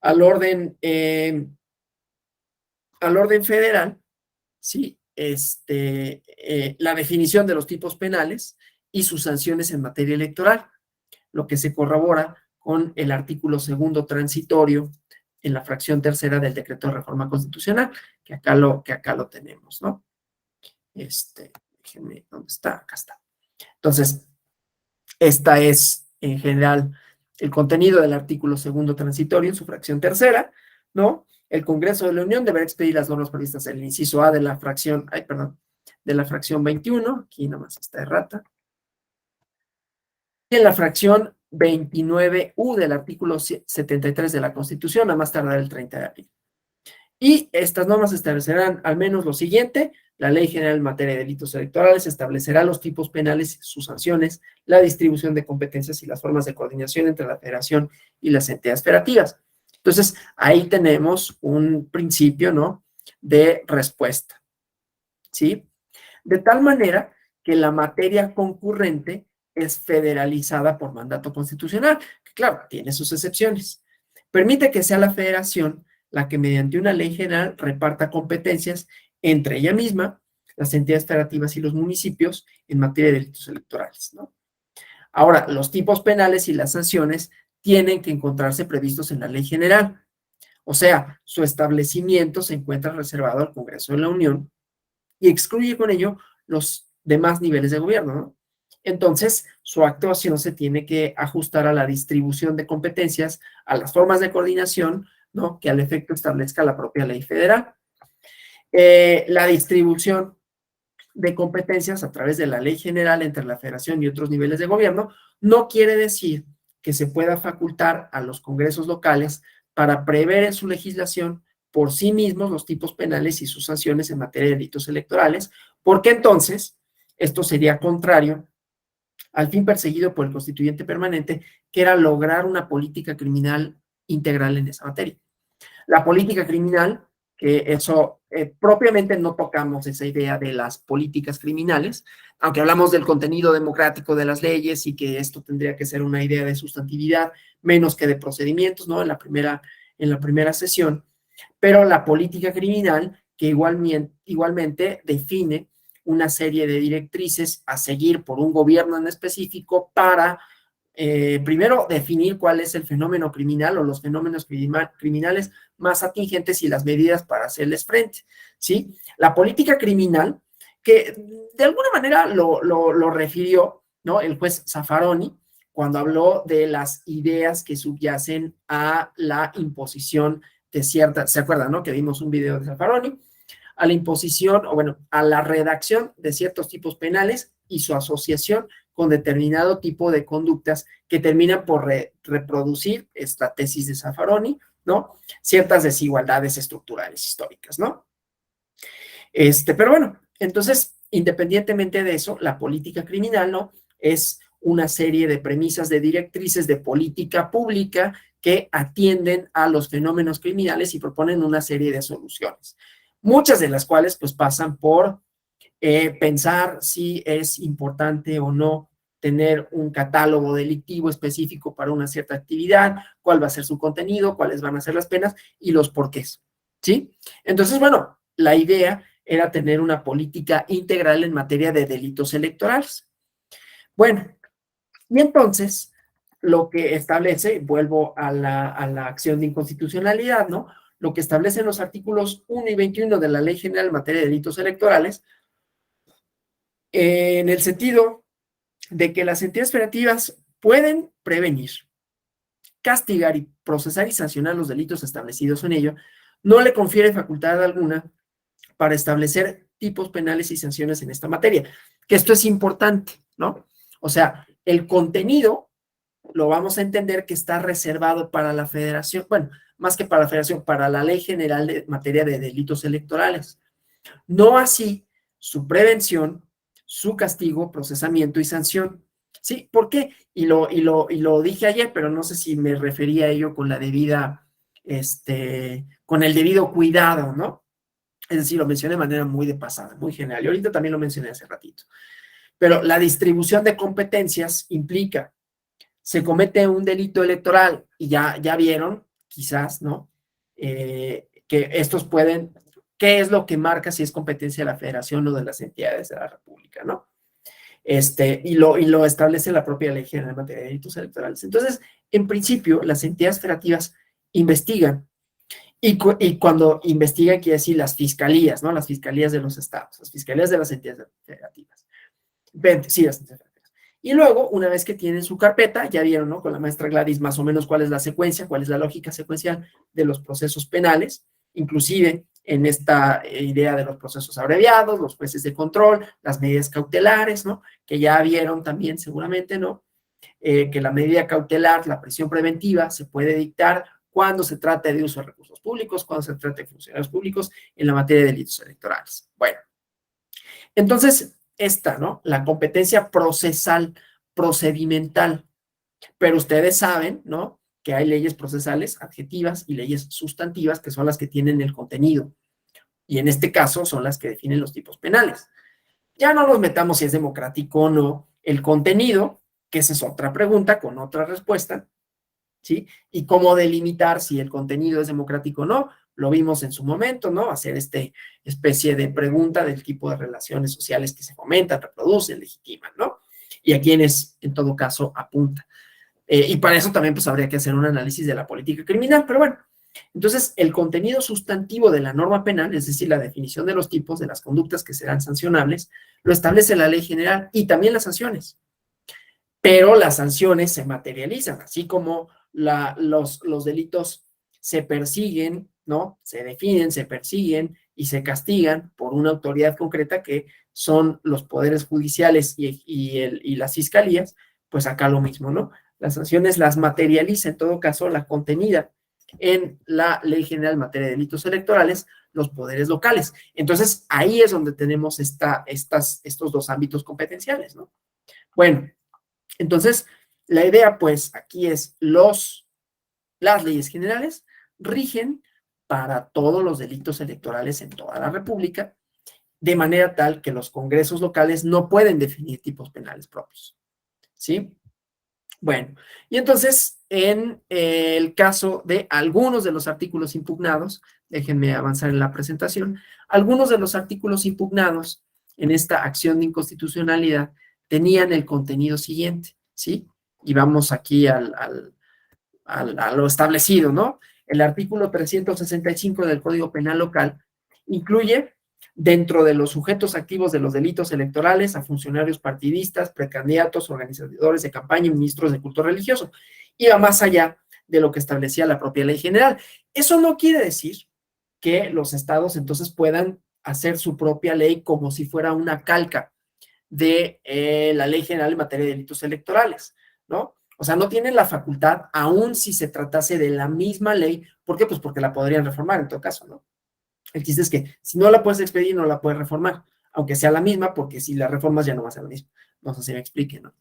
al orden federal, ¿sí? La definición de los tipos penales y sus sanciones en materia electoral, lo que se corrobora con el artículo 2º transitorio en la fracción 3ª del decreto de reforma constitucional, que acá lo tenemos, ¿no? Déjenme, ¿dónde está? Acá está. Entonces, esta es, en general, el contenido del artículo 2º transitorio en su fracción 3ª, ¿no? El Congreso de la Unión deberá expedir las normas previstas en el inciso A de la fracción, de la fracción 21, aquí nomás está errata, y en la fracción 29U del artículo 73 de la Constitución, a más tardar el 30 de abril. Y estas normas establecerán al menos lo siguiente: la Ley General en materia de delitos electorales establecerá los tipos penales, sus sanciones, la distribución de competencias y las formas de coordinación entre la federación y las entidades federativas. Entonces, ahí tenemos un principio, ¿no?, de respuesta, ¿sí? De tal manera que la materia concurrente es federalizada por mandato constitucional, que claro, tiene sus excepciones. Permite que sea la federación la que mediante una ley general reparta competencias entre ella misma, las entidades federativas y los municipios en materia de delitos electorales, ¿no? Ahora, los tipos penales y las sanciones tienen que encontrarse previstos en la ley general. O sea, su establecimiento se encuentra reservado al Congreso de la Unión y excluye con ello los demás niveles de gobierno, ¿no? Entonces, su actuación se tiene que ajustar a la distribución de competencias, a las formas de coordinación, ¿no?, que al efecto establezca la propia ley federal. La distribución de competencias a través de la ley general entre la federación y otros niveles de gobierno no quiere decir que se pueda facultar a los congresos locales para prever en su legislación por sí mismos los tipos penales y sus sanciones en materia de delitos electorales, porque entonces esto sería contrario al fin perseguido por el constituyente permanente, que era lograr una política criminal integral en esa materia. La política criminal, que eso propiamente no tocamos esa idea de las políticas criminales, aunque hablamos del contenido democrático de las leyes y que esto tendría que ser una idea de sustantividad menos que de procedimientos, ¿no?, en la primera sesión, pero la política criminal que igualmente define una serie de directrices a seguir por un gobierno en específico para primero definir cuál es el fenómeno criminal o los fenómenos criminales más atingentes y las medidas para hacerles frente, ¿sí? La política criminal, que de alguna manera lo refirió, ¿no?, el juez Zaffaroni cuando habló de las ideas que subyacen a la imposición de ciertas, ¿se acuerdan, no?, que vimos un video de Zaffaroni? A la imposición, o bueno, a la redacción de ciertos tipos penales y su asociación con determinado tipo de conductas que terminan por reproducir esta tesis de Zaffaroni, ¿no?, ciertas desigualdades estructurales históricas, ¿no? Pero bueno, entonces, independientemente de eso, la política criminal, ¿no?, es una serie de premisas, de directrices de política pública que atienden a los fenómenos criminales y proponen una serie de soluciones, muchas de las cuales pues pasan por pensar si es importante o no tener un catálogo delictivo específico para una cierta actividad, cuál va a ser su contenido, cuáles van a ser las penas y los porqués, ¿sí? Entonces, bueno, la idea era tener una política integral en materia de delitos electorales. Bueno, y entonces lo que establece, vuelvo a la acción de inconstitucionalidad, ¿no? Lo que establecen los artículos 1 y 21 de la Ley General en materia de delitos electorales, en el sentido de que las entidades federativas pueden prevenir, castigar y procesar y sancionar los delitos establecidos en ello, no le confiere facultad alguna para establecer tipos penales y sanciones en esta materia, que esto es importante, ¿no? O sea, el contenido lo vamos a entender que está reservado para la federación, bueno, más que para la federación, para la Ley General de materia de delitos electorales. No así su prevención, su castigo, procesamiento y sanción. ¿Sí? ¿Por qué? Y lo dije ayer, pero no sé si me refería a ello con la debida, con el debido cuidado, ¿no? Es decir, lo mencioné de manera muy de pasada, muy general. Y ahorita también lo mencioné hace ratito. Pero la distribución de competencias implica, se comete un delito electoral y ya vieron, quizás, ¿no? Que estos pueden, ¿qué es lo que marca si es competencia de la federación o de las entidades de la república, ¿no? Y lo establece la propia ley general en materia de delitos electorales. Entonces, en principio, las entidades federativas investigan y cuando investigan quiere decir las fiscalías, ¿no? Las fiscalías de los estados, las fiscalías de las entidades federativas. Sí, las entidades federativas. Y luego, una vez que tienen su carpeta, ya vieron, ¿no? Con la maestra Gladys más o menos cuál es la secuencia, cuál es la lógica secuencial de los procesos penales, inclusive en esta idea de los procesos abreviados, los jueces de control, las medidas cautelares, ¿no? Que ya vieron también seguramente, ¿no? Que la medida cautelar, la prisión preventiva, se puede dictar cuando se trata de uso de recursos públicos, cuando se trata de funcionarios públicos en la materia de delitos electorales. Bueno, entonces, esta, ¿no? La competencia procesal, procedimental. Pero ustedes saben, ¿no? Que hay leyes procesales adjetivas y leyes sustantivas que son las que tienen el contenido. Y en este caso son las que definen los tipos penales. Ya no nos metamos si es democrático o no el contenido, que esa es otra pregunta con otra respuesta, ¿sí? Y cómo delimitar si el contenido es democrático o no, lo vimos en su momento, ¿no? Hacer especie de pregunta del tipo de relaciones sociales que se fomentan, reproducen, legitiman, ¿no? Y a quienes, en todo caso, apunta. Y para eso también pues habría que hacer un análisis de la política criminal, pero bueno. Entonces, el contenido sustantivo de la norma penal, es decir, la definición de los tipos de las conductas que serán sancionables, lo establece la ley general y también las sanciones. Pero las sanciones se materializan, así como los delitos se persiguen, ¿no? Se definen, se persiguen y se castigan por una autoridad concreta que son los poderes judiciales y las fiscalías, pues acá lo mismo, ¿no? Las sanciones las materializa, en todo caso, la contenida en la Ley General en materia de delitos electorales, los poderes locales. Entonces, ahí es donde tenemos estos dos ámbitos competenciales, ¿no? Bueno, entonces, la idea, pues, aquí es las leyes generales rigen para todos los delitos electorales en toda la República, de manera tal que los congresos locales no pueden definir tipos penales propios, ¿sí? Bueno, y entonces, en el caso de algunos de los artículos impugnados, déjenme avanzar en la presentación, algunos de los artículos impugnados en esta acción de inconstitucionalidad tenían el contenido siguiente, ¿sí? Y vamos aquí a lo establecido, ¿no? El artículo 365 del Código Penal Local incluye dentro de los sujetos activos de los delitos electorales a funcionarios partidistas, precandidatos, organizadores de campaña y ministros de culto religioso. Y va más allá de lo que establecía la propia ley general. Eso no quiere decir que los estados entonces puedan hacer su propia ley como si fuera una calca de la ley general en materia de delitos electorales, ¿no? O sea, no tienen la facultad, aun si se tratase de la misma ley. ¿Por qué? Pues porque la podrían reformar en todo caso, ¿no? El chiste es que si no la puedes expedir, no la puedes reformar, aunque sea la misma, porque si la reformas ya no va a ser la misma. No sé si me explique, ¿no?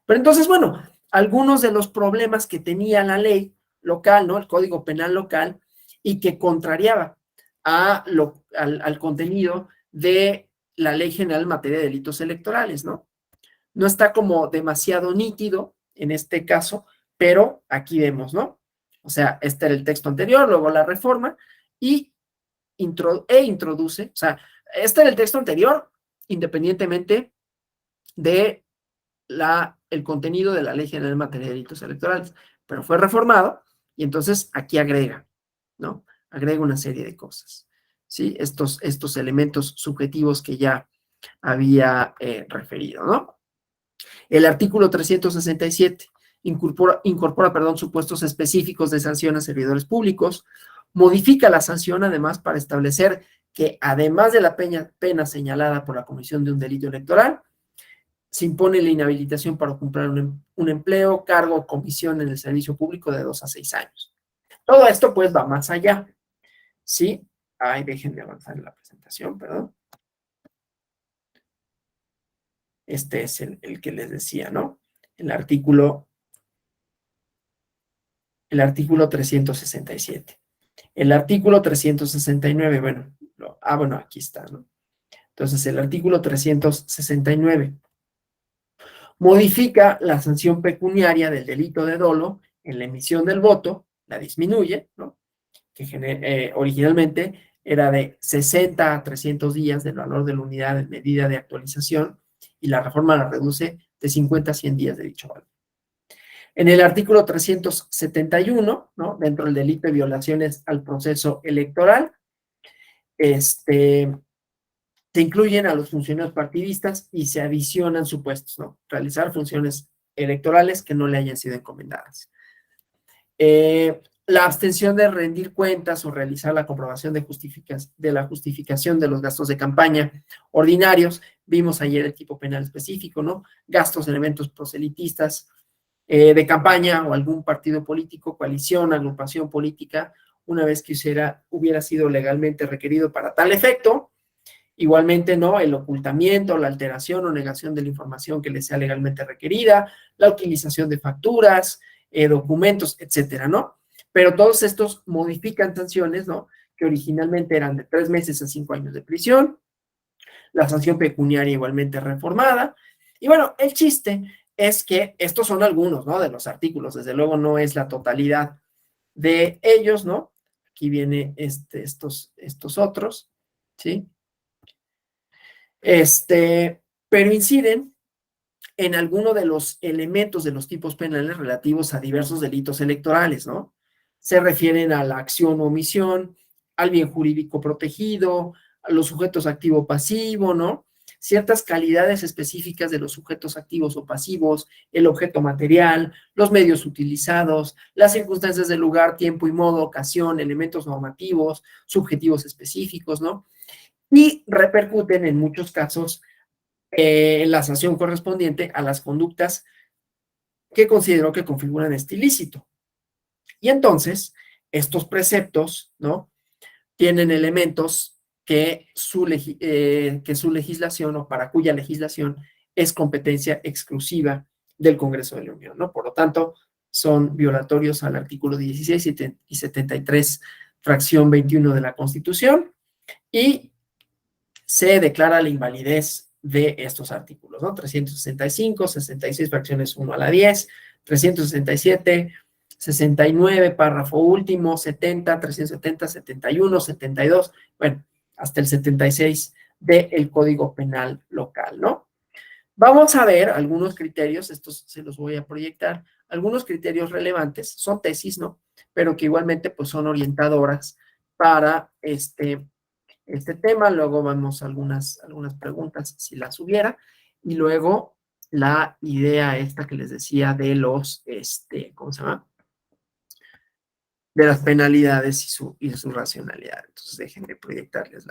Pero entonces, bueno, algunos de los problemas que tenía la ley local, ¿no? El Código Penal local, y que contrariaba al contenido de la Ley General en materia de delitos electorales, ¿no? no está como demasiado nítido en este caso, pero aquí vemos, ¿no? O sea, este era el texto anterior, luego la reforma y introduce, o sea, este era el texto anterior, independientemente de el contenido de la Ley General en materia de delitos electorales, pero fue reformado y entonces aquí agrega, ¿no? Agrega una serie de cosas, ¿sí? Estos elementos subjetivos que ya había referido, ¿no? El artículo 367 incorpora, supuestos específicos de sanción a servidores públicos, modifica la sanción además para establecer que además de la pena señalada por la comisión de un delito electoral, se impone la inhabilitación para cumplir un empleo, cargo o comisión en el servicio público de 2 a 6 años. Todo esto pues va más allá, ¿sí? Ay, déjenme avanzar en la presentación, perdón. Este es el que les decía, ¿no? El artículo 367. El artículo 369, bueno, aquí está, ¿no? Entonces, el artículo 369 modifica la sanción pecuniaria del delito de dolo en la emisión del voto, la disminuye, ¿no? Que originalmente era de 60 a 300 días del valor de la unidad en medida de actualización y la reforma la reduce de 50 a 100 días de dicho valor. En el artículo 371, ¿no? Dentro del delito de violaciones al proceso electoral, se incluyen a los funcionarios partidistas y se adicionan supuestos, ¿no? Realizar funciones electorales que no le hayan sido encomendadas. La abstención de rendir cuentas o realizar la comprobación de la justificación de los gastos de campaña ordinarios. Vimos ayer el tipo penal específico, ¿no? Gastos en eventos proselitistas de campaña o algún partido político, coalición, agrupación política, una vez que hubiera sido legalmente requerido para tal efecto. Igualmente, ¿no? El ocultamiento, la alteración o negación de la información que le sea legalmente requerida, la utilización de facturas, documentos, etcétera, ¿no? Pero todos estos modifican sanciones, ¿no? Que originalmente eran de 3 meses a 5 años de prisión, la sanción pecuniaria igualmente reformada. Y bueno, el chiste es que estos son algunos, ¿no? De los artículos, desde luego no es la totalidad de ellos, ¿no? Aquí viene estos otros, ¿sí? Pero inciden en alguno de los elementos de los tipos penales relativos a diversos delitos electorales, ¿no? Se refieren a la acción o omisión, al bien jurídico protegido, a los sujetos activo-pasivo, ¿no? Ciertas calidades específicas de los sujetos activos o pasivos, el objeto material, los medios utilizados, las circunstancias del lugar, tiempo y modo, ocasión, elementos normativos, subjetivos específicos, ¿no? Y repercuten en muchos casos la sanción correspondiente a las conductas que consideró que configuran este ilícito. Y entonces, estos preceptos, ¿no? Tienen elementos que su legislación o para cuya legislación es competencia exclusiva del Congreso de la Unión, ¿no? Por lo tanto, son violatorios al artículo 16 y 73, fracción 21 de la Constitución, y se declara la invalidez de estos artículos, ¿no? 365, 66, fracciones 1 a la 10, 367, 69, párrafo último, 70, 370, 71, 72, bueno, hasta el 76 del Código Penal local, ¿no? Vamos a ver algunos criterios, estos se los voy a proyectar, algunos criterios relevantes, son tesis, ¿no? Pero que igualmente pues son orientadoras para este tema, luego vamos a algunas preguntas si las hubiera, y luego la idea esta que les decía de ¿cómo se llama? De las penalidades y su racionalidad. Entonces déjenme proyectarles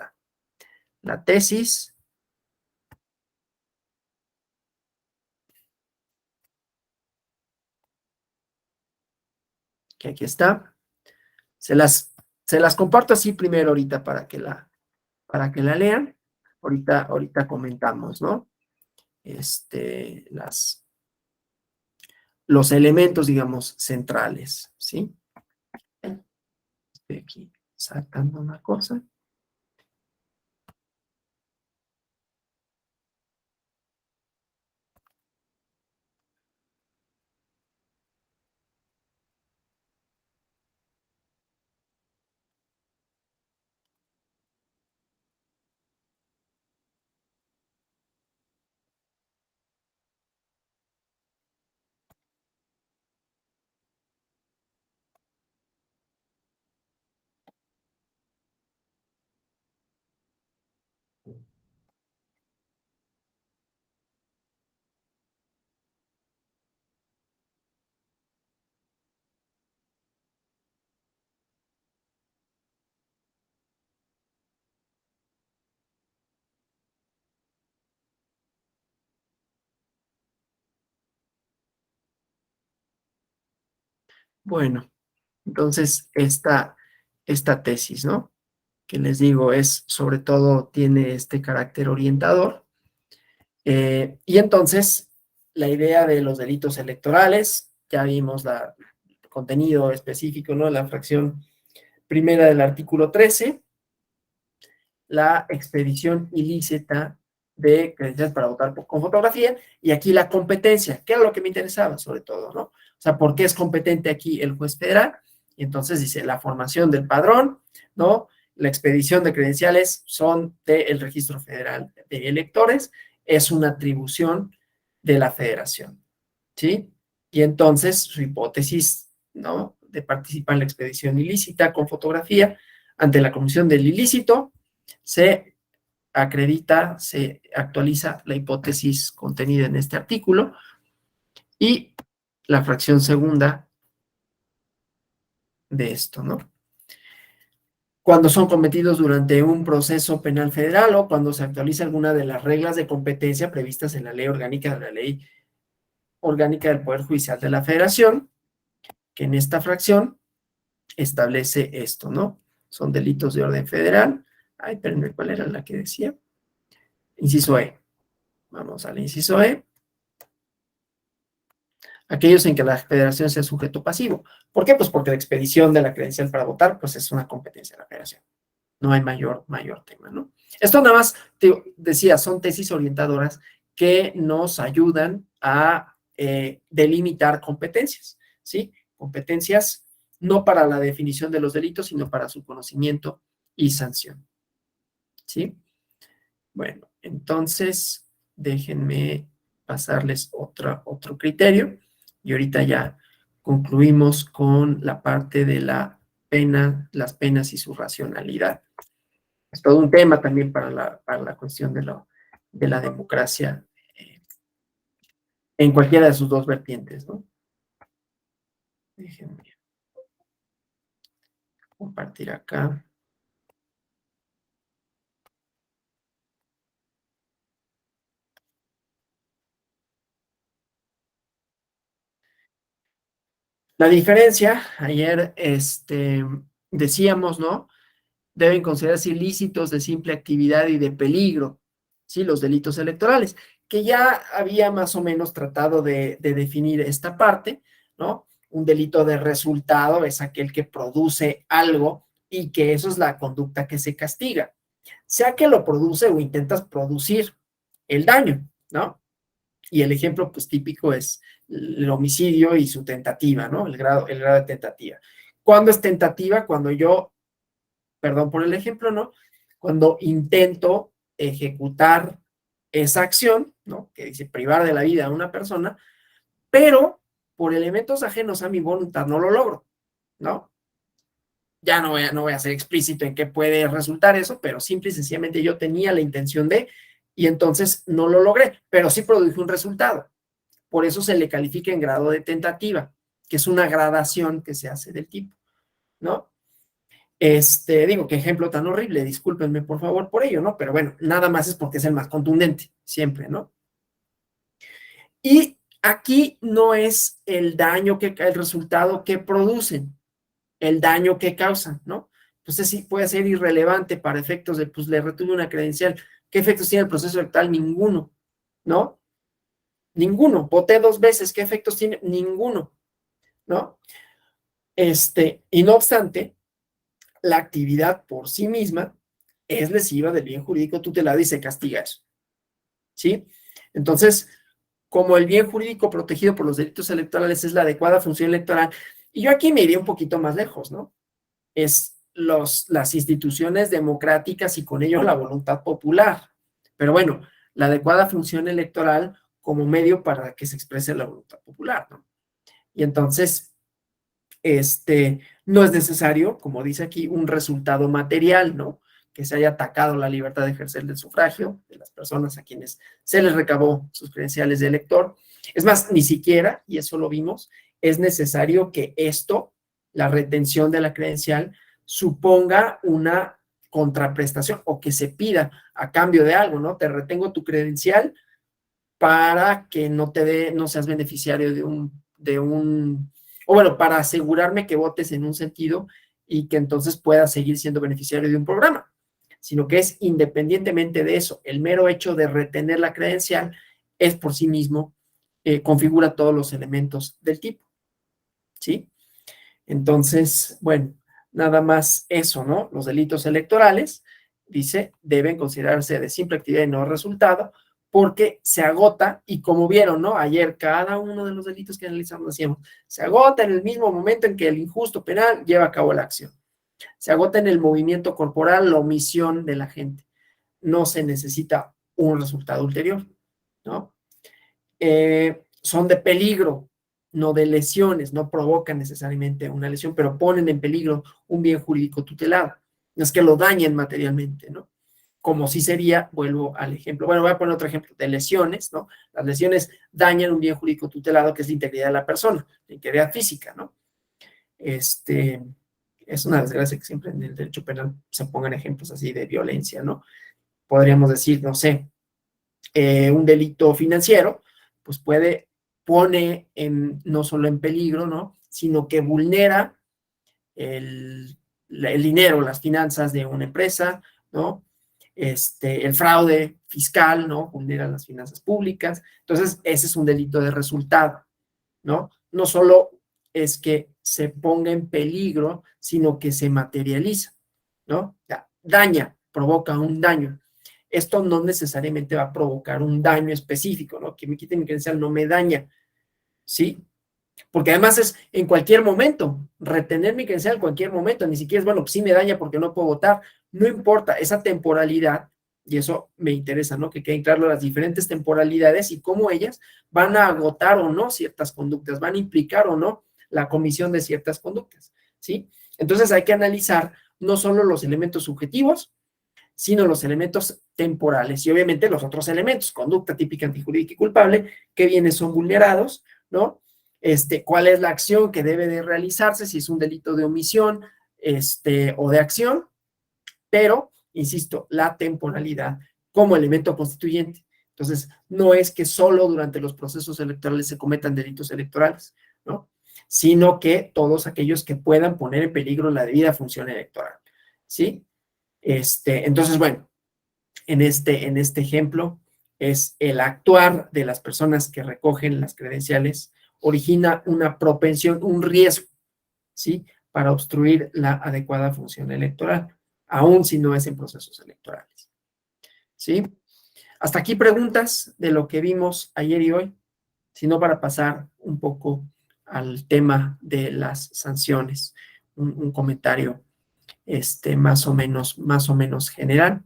la tesis, que aquí está. Se las comparto así primero ahorita para que la lean. Ahorita comentamos, ¿no? Los elementos, digamos, centrales, ¿sí? Estoy aquí sacando una cosa. Bueno, entonces esta tesis, ¿no? Que les digo es, sobre todo, tiene este carácter orientador. Y entonces, la idea de los delitos electorales, ya vimos el contenido específico, ¿no? La fracción primera del artículo 13, la expedición ilícita de credenciales para votar con fotografía, y aquí la competencia, que era lo que me interesaba sobre todo, ¿no? O sea, ¿por qué es competente aquí el juez federal? Y entonces dice, la formación del padrón, ¿no? La expedición de credenciales son del Registro Federal de Electores, es una atribución de la federación, ¿sí? Y entonces su hipótesis, ¿no? De participar en la expedición ilícita con fotografía ante la comisión del ilícito, se acredita, se actualiza la hipótesis contenida en este artículo y la fracción segunda de esto, ¿no? Cuando son cometidos durante un proceso penal federal o cuando se actualiza alguna de las reglas de competencia previstas en la ley orgánica de la ley orgánica del Poder Judicial de la Federación, que en esta fracción establece esto, ¿no? Son delitos de orden federal. Ay, espérenme, ¿cuál era la que decía? Inciso E. Vamos al inciso E. Aquellos en que la federación sea sujeto pasivo. ¿Por qué? Pues porque la expedición de la credencial para votar, pues es una competencia de la federación. No hay mayor tema, ¿no? Esto nada más, te decía, son tesis orientadoras que nos ayudan a delimitar competencias, ¿sí? Competencias no para la definición de los delitos, sino para su conocimiento y sanción, ¿sí? Bueno, entonces, déjenme pasarles otro criterio y ahorita ya concluimos con la parte de la pena, las penas y su racionalidad. Es todo un tema también para la cuestión de la democracia en cualquiera de sus dos vertientes, ¿no? Déjenme compartir acá. La diferencia, ayer decíamos, ¿no? Deben considerarse ilícitos de simple actividad y de peligro, ¿sí? Los delitos electorales, que ya había más o menos tratado de definir esta parte, ¿no? Un delito de resultado es aquel que produce algo y que eso es la conducta que se castiga, sea que lo produce o intentas producir el daño, ¿no? Y el ejemplo, pues, típico es el homicidio y su tentativa, ¿no? El grado de tentativa. ¿Cuándo es tentativa? Cuando yo, perdón por el ejemplo, ¿no? Cuando intento ejecutar esa acción, ¿no? Que dice privar de la vida a una persona, pero por elementos ajenos a mi voluntad no lo logro, ¿no? Ya no voy a ser explícito en qué puede resultar eso, pero simple y sencillamente yo tenía la intención de, y entonces no lo logré, pero sí produje un resultado. Por eso se le califica en grado de tentativa, que es una gradación que se hace del tipo, ¿no? Digo, qué ejemplo tan horrible, discúlpenme por favor por ello, ¿no? Pero bueno, nada más es porque es el más contundente, siempre, ¿no? Y aquí no es el daño el resultado que producen, el daño que causan, ¿no? Entonces sí puede ser irrelevante para efectos de, pues le retuve una credencial. ¿Qué efectos tiene el proceso electoral? Ninguno, ¿no? Ninguno. Voté 2 veces, ¿qué efectos tiene? Ninguno, ¿no? Y no obstante, la actividad por sí misma es lesiva del bien jurídico tutelado y se castiga eso, ¿sí? Entonces, como el bien jurídico protegido por los delitos electorales es la adecuada función electoral, y yo aquí me iría un poquito más lejos, ¿no? Es las instituciones democráticas y con ello la voluntad popular. Pero bueno, la adecuada función electoral como medio para que se exprese la voluntad popular, ¿no? Y entonces, no es necesario, como dice aquí, un resultado material, ¿no? Que se haya atacado la libertad de ejercer el sufragio de las personas a quienes se les recabó sus credenciales de elector. Es más, ni siquiera, y eso lo vimos, es necesario que esto, la retención de la credencial, suponga una contraprestación o que se pida a cambio de algo, ¿no? Te retengo tu credencial para que no seas beneficiario de un o bueno, para asegurarme que votes en un sentido y que entonces puedas seguir siendo beneficiario de un programa, sino que es independientemente de eso. El mero hecho de retener la credencial es por sí mismo, configura todos los elementos del tipo, ¿sí? Entonces, bueno, nada más eso, ¿no? Los delitos electorales, dice, deben considerarse de simple actividad y no resultado, porque se agota, y como vieron, ¿no? Ayer, cada uno de los delitos que analizamos, decíamos, se agota en el mismo momento en que el injusto penal lleva a cabo la acción. Se agota en el movimiento corporal, la omisión de la gente. No se necesita un resultado ulterior, ¿no? Son de peligro, no de lesiones, no provocan necesariamente una lesión, pero ponen en peligro un bien jurídico tutelado. No es que lo dañen materialmente, ¿no? Como si sería, vuelvo al ejemplo, bueno, voy a poner otro ejemplo de lesiones, ¿no? Las lesiones dañan un bien jurídico tutelado que es la integridad de la persona, la integridad física, ¿no? Es una desgracia que siempre en el derecho penal se pongan ejemplos así de violencia, ¿no? Podríamos decir, no sé, un delito financiero, pues pone no solo en peligro, ¿no? Sino que vulnera el dinero, las finanzas de una empresa, ¿no? El fraude fiscal, ¿no? Vulnera las finanzas públicas. Entonces, ese es un delito de resultado, ¿no? No solo es que se ponga en peligro, sino que se materializa, ¿no? Daña, provoca un daño. Esto no necesariamente va a provocar un daño específico, ¿no? Que me quiten mi credencial no me daña, ¿sí? Porque además es en cualquier momento, retener mi credencial en cualquier momento, ni siquiera es, bueno, pues sí me daña porque no puedo votar, no importa, esa temporalidad, y eso me interesa, ¿no? Que queden claras las diferentes temporalidades y cómo ellas van a agotar o no ciertas conductas, van a implicar o no la comisión de ciertas conductas, ¿sí? Entonces hay que analizar no solo los elementos subjetivos, sino los elementos temporales y obviamente los otros elementos, conducta típica, antijurídica y culpable, qué bienes son vulnerados, ¿no? Cuál es la acción que debe de realizarse, si es un delito de omisión, o de acción, pero, insisto, la temporalidad como elemento constituyente. Entonces, no es que solo durante los procesos electorales se cometan delitos electorales, ¿no? Sino que todos aquellos que puedan poner en peligro la debida función electoral, ¿sí? Entonces, bueno, en este ejemplo es el actuar de las personas que recogen las credenciales origina una propensión, un riesgo, ¿sí? Para obstruir la adecuada función electoral, aun si no es en procesos electorales, ¿sí? Hasta aquí preguntas de lo que vimos ayer y hoy, sino para pasar un poco al tema de las sanciones, un comentario más o menos general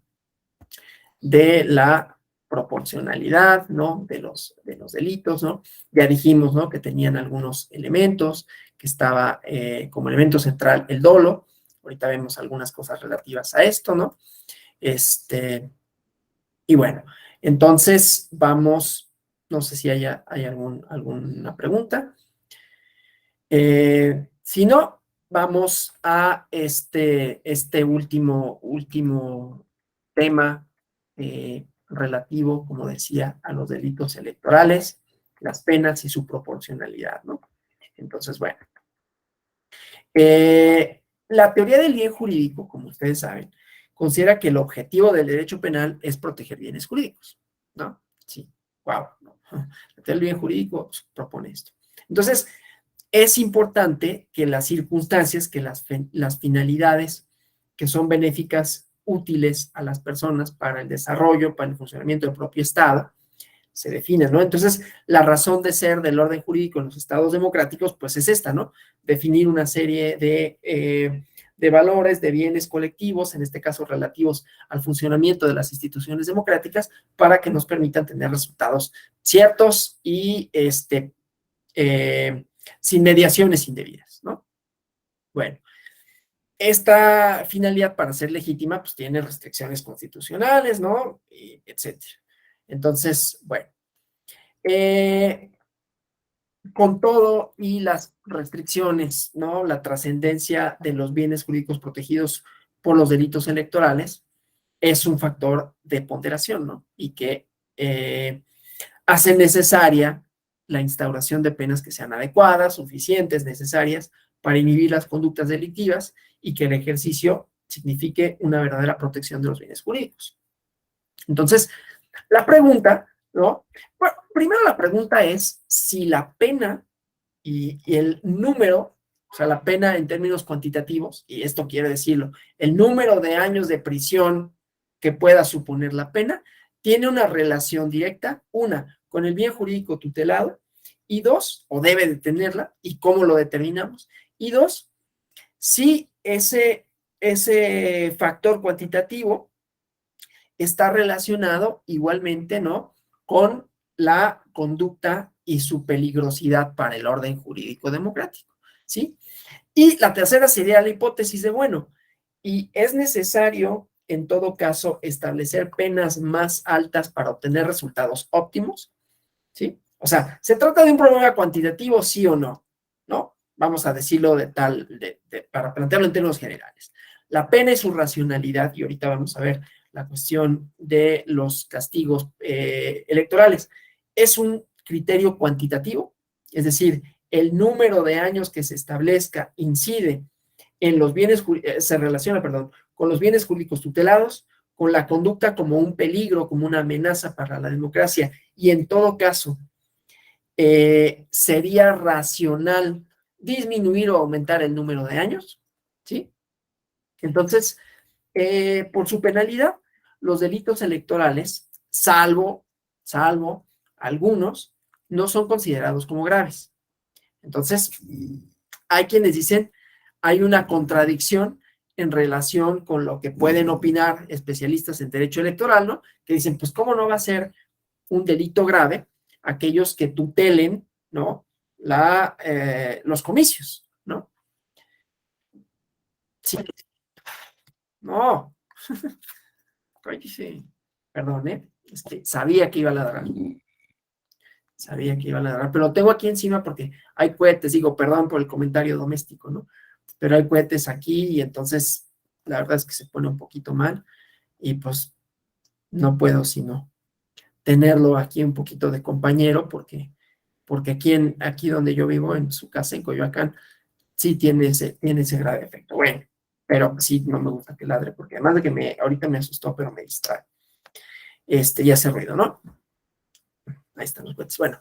de la proporcionalidad, ¿no? De los delitos, ¿no? Ya dijimos, ¿no? Que tenían algunos elementos, que estaba como elemento central el dolo. Ahorita vemos algunas cosas relativas a esto, ¿no? Y bueno, entonces vamos, no sé si hay alguna pregunta. Si no, vamos a este último tema relativo, como decía, a los delitos electorales, las penas y su proporcionalidad, ¿no? Entonces, bueno, la teoría del bien jurídico, como ustedes saben, considera que el objetivo del derecho penal es proteger bienes jurídicos, ¿no? Sí, wow, ¿no? La teoría del bien jurídico propone esto. Entonces, es importante que las circunstancias, que las finalidades que son benéficas, útiles a las personas para el desarrollo, para el funcionamiento del propio Estado, se definan, ¿no? Entonces, la razón de ser del orden jurídico en los estados democráticos, pues es esta, ¿no? Definir una serie de valores, de bienes colectivos, en este caso relativos al funcionamiento de las instituciones democráticas, para que nos permitan tener resultados ciertos y sin mediaciones indebidas, ¿no? Bueno, esta finalidad para ser legítima, pues tiene restricciones constitucionales, ¿no? Etcétera. Entonces, bueno, con todo y las restricciones, ¿no? La trascendencia de los bienes jurídicos protegidos por los delitos electorales es un factor de ponderación, ¿no? Y que hace necesaria la instauración de penas que sean adecuadas, suficientes, necesarias para inhibir las conductas delictivas y que el ejercicio signifique una verdadera protección de los bienes jurídicos. Entonces, la pregunta, ¿no? Bueno, primero la pregunta es si la pena y el número, o sea, la pena en términos cuantitativos, y esto quiere decirlo, el número de años de prisión que pueda suponer la pena, tiene una relación directa, una, con el bien jurídico tutelado, y dos, o debe de tenerla, y cómo lo determinamos, y dos, si ese factor cuantitativo está relacionado igualmente, ¿no?, con la conducta y su peligrosidad para el orden jurídico democrático, ¿sí? Y la tercera sería la hipótesis de, bueno, y es necesario, en todo caso, establecer penas más altas para obtener resultados óptimos, ¿sí? O sea, ¿se trata de un problema cuantitativo, sí o no? ¿No? Vamos a decirlo para plantearlo en términos generales. La pena y su racionalidad, y ahorita vamos a ver la cuestión de los castigos electorales, es un criterio cuantitativo, es decir, el número de años que se establezca incide en los bienes, se relaciona, perdón, con los bienes jurídicos tutelados, con la conducta como un peligro, como una amenaza para la democracia, y en todo caso, sería racional disminuir o aumentar el número de años, ¿sí? Entonces, por su penalidad, los delitos electorales, salvo algunos, no son considerados como graves. Entonces, hay quienes dicen, hay una contradicción en relación con lo que pueden opinar especialistas en derecho electoral, ¿no? Que dicen, pues, ¿cómo no va a ser un delito grave aquellos que tutelen, ¿no?, los comicios, ¿no? Sí, no, dice, perdón, sabía que iba a ladrar. Sabía que iba a ladrar, pero lo tengo aquí encima porque hay cohetes, digo, perdón por el comentario doméstico, ¿no? Pero hay cohetes aquí y entonces la verdad es que se pone un poquito mal y pues no puedo sino tenerlo aquí un poquito de compañero porque aquí donde yo vivo, en su casa en Coyoacán, sí tiene ese grave efecto. Bueno, pero sí no me gusta que ladre porque además de que ahorita me asustó, pero me distrae. Y hace ruido, ¿no? Ahí están los cohetes. Bueno,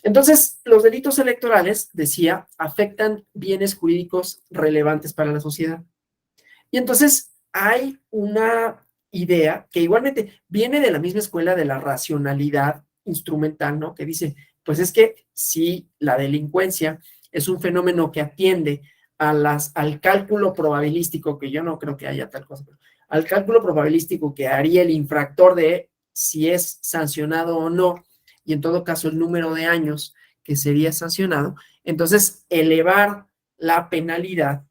entonces, los delitos electorales, decía, afectan bienes jurídicos relevantes para la sociedad. Y entonces hay una idea que igualmente viene de la misma escuela de la racionalidad instrumental, ¿no? Que dice, pues es que si la delincuencia es un fenómeno que atiende al cálculo probabilístico, que yo no creo que haya tal cosa, pero al cálculo probabilístico que haría el infractor de si es sancionado o no, y en todo caso el número de años que sería sancionado, entonces elevar la penalidad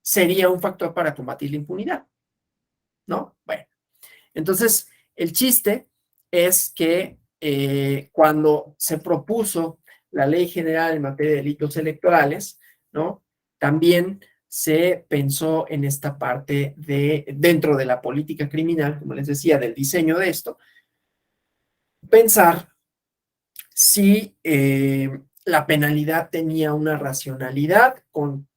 sería un factor para combatir la impunidad, ¿no? Bueno, entonces el chiste es que cuando se propuso la Ley General en materia de delitos electorales, ¿no?, también se pensó en esta parte dentro de la política criminal, como les decía, del diseño de esto, pensar si la penalidad tenía una racionalidad con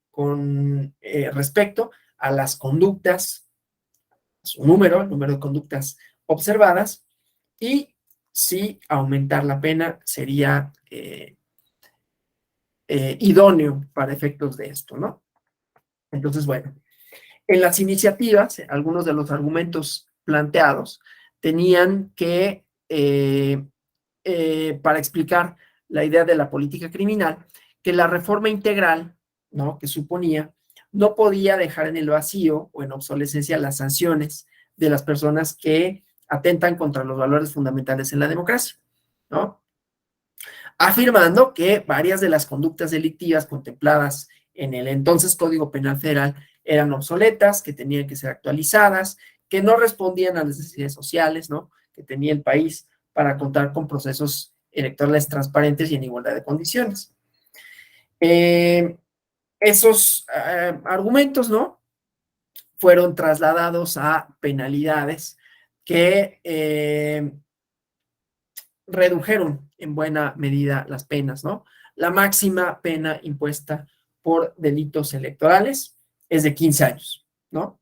respecto a las conductas, el número de conductas observadas, y si aumentar la pena sería idóneo para efectos de esto, ¿no? Entonces, bueno, en las iniciativas, algunos de los argumentos planteados tenían que, para explicar la idea de la política criminal, que la reforma integral, ¿no?, que suponía, no podía dejar en el vacío o en obsolescencia las sanciones de las personas que atentan contra los valores fundamentales en la democracia, ¿no? Afirmando que varias de las conductas delictivas contempladas en el entonces Código Penal Federal eran obsoletas, que tenían que ser actualizadas, que no respondían a las necesidades sociales, ¿no?, que tenía el país para contar con procesos electorales transparentes y en igualdad de condiciones. Esos argumentos, ¿no?, fueron trasladados a penalidades que redujeron en buena medida las penas, ¿no? La máxima pena impuesta por delitos electorales es de 15 años, ¿no?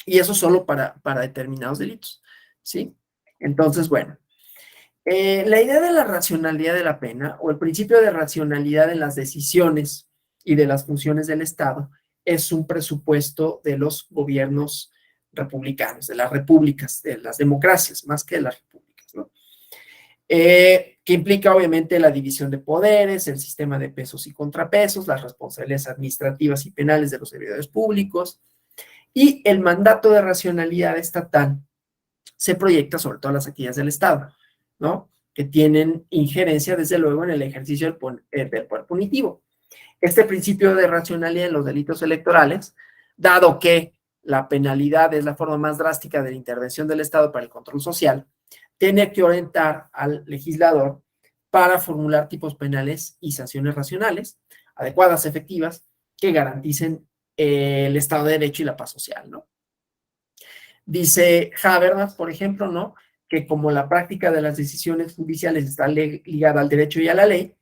Y eso solo para determinados delitos, ¿sí? Entonces, bueno, la idea de la racionalidad de la pena o el principio de racionalidad en las decisiones y de las funciones del Estado es un presupuesto de los gobiernos republicanos, de las repúblicas, de las democracias, más que de las repúblicas, ¿no? Que implica obviamente la división de poderes, el sistema de pesos y contrapesos, las responsabilidades administrativas y penales de los servidores públicos y el mandato de racionalidad estatal se proyecta sobre todas las actividades del Estado, ¿no? Que tienen injerencia, desde luego, en el ejercicio del poder punitivo. Este principio de racionalidad en los delitos electorales, dado que la penalidad es la forma más drástica de la intervención del Estado para el control social, tiene que orientar al legislador para formular tipos penales y sanciones racionales, adecuadas, efectivas, que garanticen el Estado de Derecho y la paz social, ¿no? Dice Habermas, por ejemplo, ¿no? Que como la práctica de las decisiones judiciales está ligada al derecho y a la ley,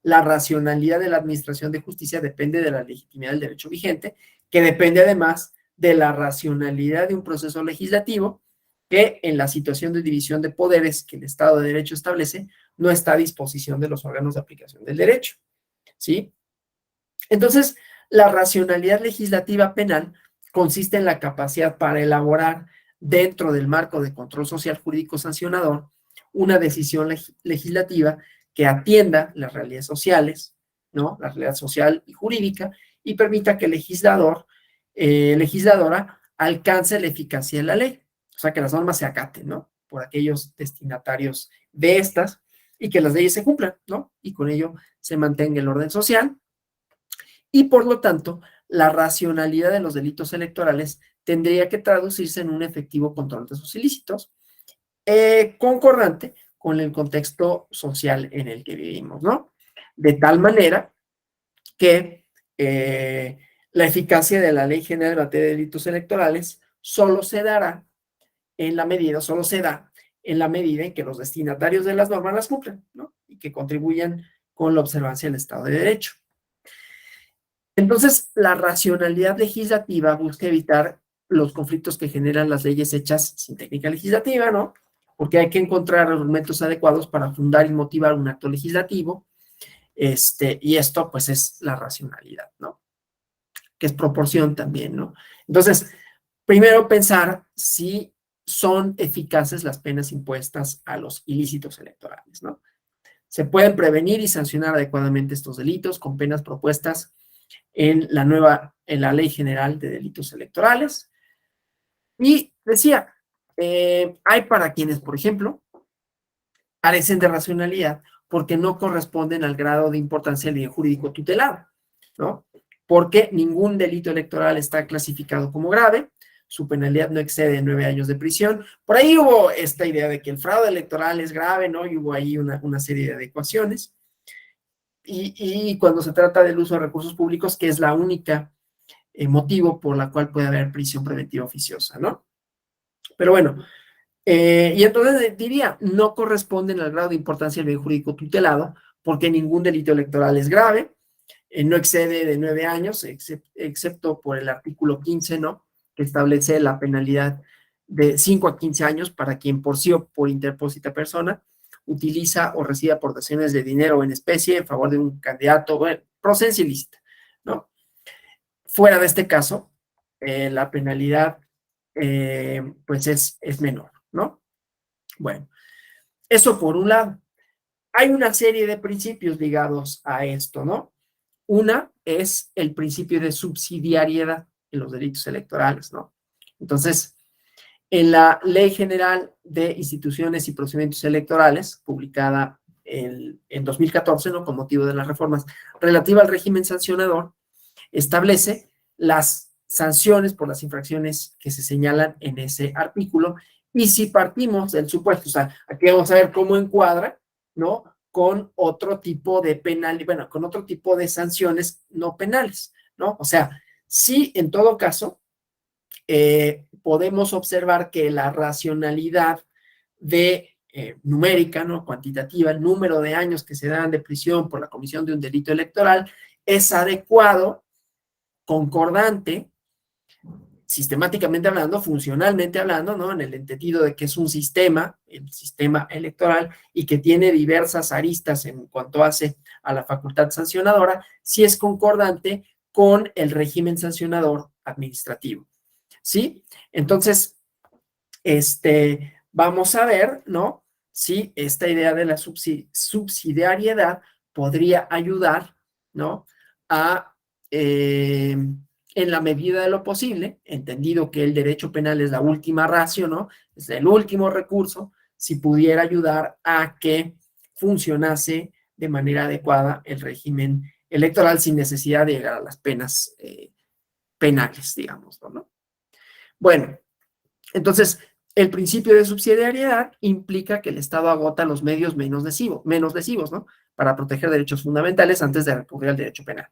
la racionalidad de la administración de justicia depende de la legitimidad del derecho vigente, que depende además de la racionalidad de un proceso legislativo que en la situación de división de poderes que el Estado de Derecho establece, no está a disposición de los órganos de aplicación del derecho, ¿sí? Entonces, la racionalidad legislativa penal consiste en la capacidad para elaborar dentro del marco de control social jurídico sancionador una decisión legislativa que atienda las realidades sociales, ¿no? La realidad social y jurídica y permita que el legislador, legisladora, alcance la eficacia de la ley. O sea, que las normas se acaten, ¿no? Por aquellos destinatarios de estas y que las leyes se cumplan, ¿no? Y con ello se mantenga el orden social. Y por lo tanto, la racionalidad de los delitos electorales tendría que traducirse en un efectivo control de sus ilícitos, concordante con el contexto social en el que vivimos, ¿no? De tal manera que la eficacia de la Ley General en materia de delitos electorales solo se da en la medida en que los destinatarios de las normas las cumplan, ¿no? Y que contribuyan con la observancia del Estado de Derecho. Entonces, la racionalidad legislativa busca evitar los conflictos que generan las leyes hechas sin técnica legislativa, ¿no? Porque hay que encontrar argumentos adecuados para fundar y motivar un acto legislativo, y esto, pues, es la racionalidad, ¿no? Que es proporción también, ¿no? Entonces, primero pensar si son eficaces las penas impuestas a los ilícitos electorales, ¿no? Se pueden prevenir y sancionar adecuadamente estos delitos con penas propuestas en la Ley General de Delitos Electorales. Y decía, hay para quienes, por ejemplo, carecen de racionalidad porque no corresponden al grado de importancia del bien jurídico tutelado, ¿no? Porque ningún delito electoral está clasificado como grave, su penalidad no excede 9 años de prisión. Por ahí hubo esta idea de que el fraude electoral es grave, ¿no? Y hubo ahí una serie de adecuaciones. Y cuando se trata del uso de recursos públicos, que es la única motivo por la cual puede haber prisión preventiva oficiosa, ¿no? Pero bueno, y entonces diría, no corresponden al grado de importancia del bien jurídico tutelado, porque ningún delito electoral es grave, no excede de 9 años, excepto por el artículo 15, ¿no? Que establece la penalidad de 5 a 15 años para quien por sí o por interpósita persona utiliza o reciba aportaciones de dinero o en especie en favor de un candidato, bueno, procedencia ilícita, ¿no? Fuera de este caso, la penalidad pues es menor, ¿no? Bueno, eso por un lado. Hay una serie de principios ligados a esto, ¿no? Una es el principio de subsidiariedad en los delitos electorales, ¿no? Entonces, en la Ley General de Instituciones y Procedimientos Electorales, publicada en 2014, ¿no? Con motivo de las reformas relativa al régimen sancionador, establece las sanciones por las infracciones que se señalan en ese artículo. Y si partimos del supuesto, o sea, aquí vamos a ver cómo encuadra, ¿no? Con otro tipo de penal, bueno, con otro tipo de sanciones no penales, ¿no? O sea, sí, en todo caso, podemos observar que la racionalidad de numérica, ¿no? Cuantitativa, el número de años que se dan de prisión por la comisión de un delito electoral es adecuado, concordante, sistemáticamente hablando, funcionalmente hablando, ¿no? En el entendido de que es un sistema, el sistema electoral, y que tiene diversas aristas en cuanto hace a la facultad sancionadora, si es concordante con el régimen sancionador administrativo, ¿sí? Entonces, vamos a ver, ¿no? Si esta idea de la subsidiariedad podría ayudar, ¿no? A, en la medida de lo posible, entendido que el derecho penal es la última ratio, ¿no? Es el último recurso, si pudiera ayudar a que funcionase de manera adecuada el régimen electoral sin necesidad de llegar a las penas penales, digamos, ¿no? Bueno, entonces, el principio de subsidiariedad implica que el Estado agota los medios menos lesivos, ¿no? Para proteger derechos fundamentales antes de recurrir al derecho penal,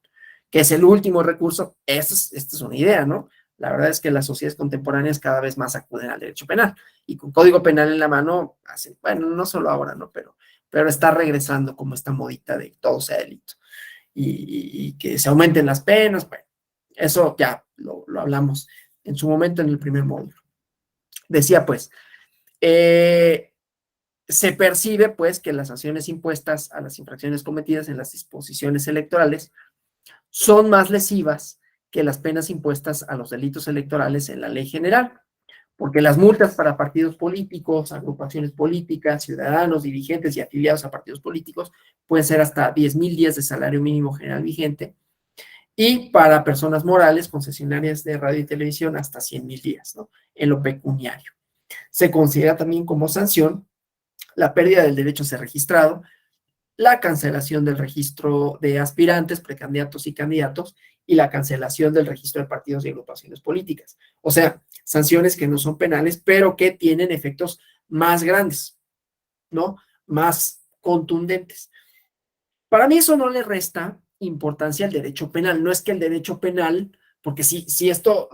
que es el último recurso. Esta es una idea, ¿no? La verdad es que las sociedades contemporáneas cada vez más acuden al derecho penal y con código penal en la mano, bueno, no solo ahora, ¿no? Pero está regresando como esta modita de que todo sea delito y que se aumenten las penas. Bueno, eso ya lo hablamos en su momento en el primer módulo. Decía pues, se percibe pues que las sanciones impuestas a las infracciones cometidas en las disposiciones electorales son más lesivas que las penas impuestas a los delitos electorales en la ley general, porque las multas para partidos políticos, agrupaciones políticas, ciudadanos, dirigentes y afiliados a partidos políticos pueden ser hasta 10,000 días de salario mínimo general vigente, y para personas morales, concesionarias de radio y televisión, hasta 100,000 días, ¿no? En lo pecuniario. Se considera también como sanción la pérdida del derecho a ser registrado, la cancelación del registro de aspirantes, precandidatos y candidatos, y la cancelación del registro de partidos y agrupaciones políticas. O sea, sanciones que no son penales, pero que tienen efectos más grandes, ¿no? Más contundentes. Para mí eso no le resta importancia al derecho penal. No es que el derecho penal, porque si esto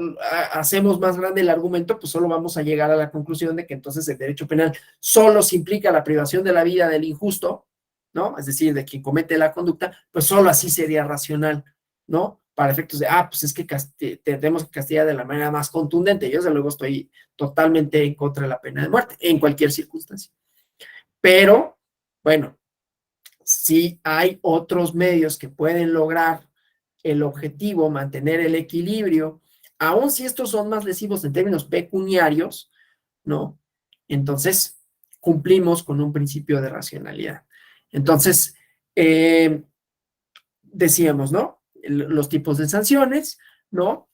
hacemos más grande el argumento, pues solo vamos a llegar a la conclusión de que entonces el derecho penal solo se implica la privación de la vida del injusto, ¿no? Es decir, de quien comete la conducta, pues solo así sería racional, ¿no? Para efectos de, pues es que tenemos que castigar de la manera más contundente. Yo desde luego estoy totalmente en contra de la pena de muerte, en cualquier circunstancia. Pero, bueno, si hay otros medios que pueden lograr el objetivo, mantener el equilibrio, aun si estos son más lesivos en términos pecuniarios, ¿no? Entonces, cumplimos con un principio de racionalidad. Entonces, decíamos, ¿no? Los tipos de sanciones, ¿no?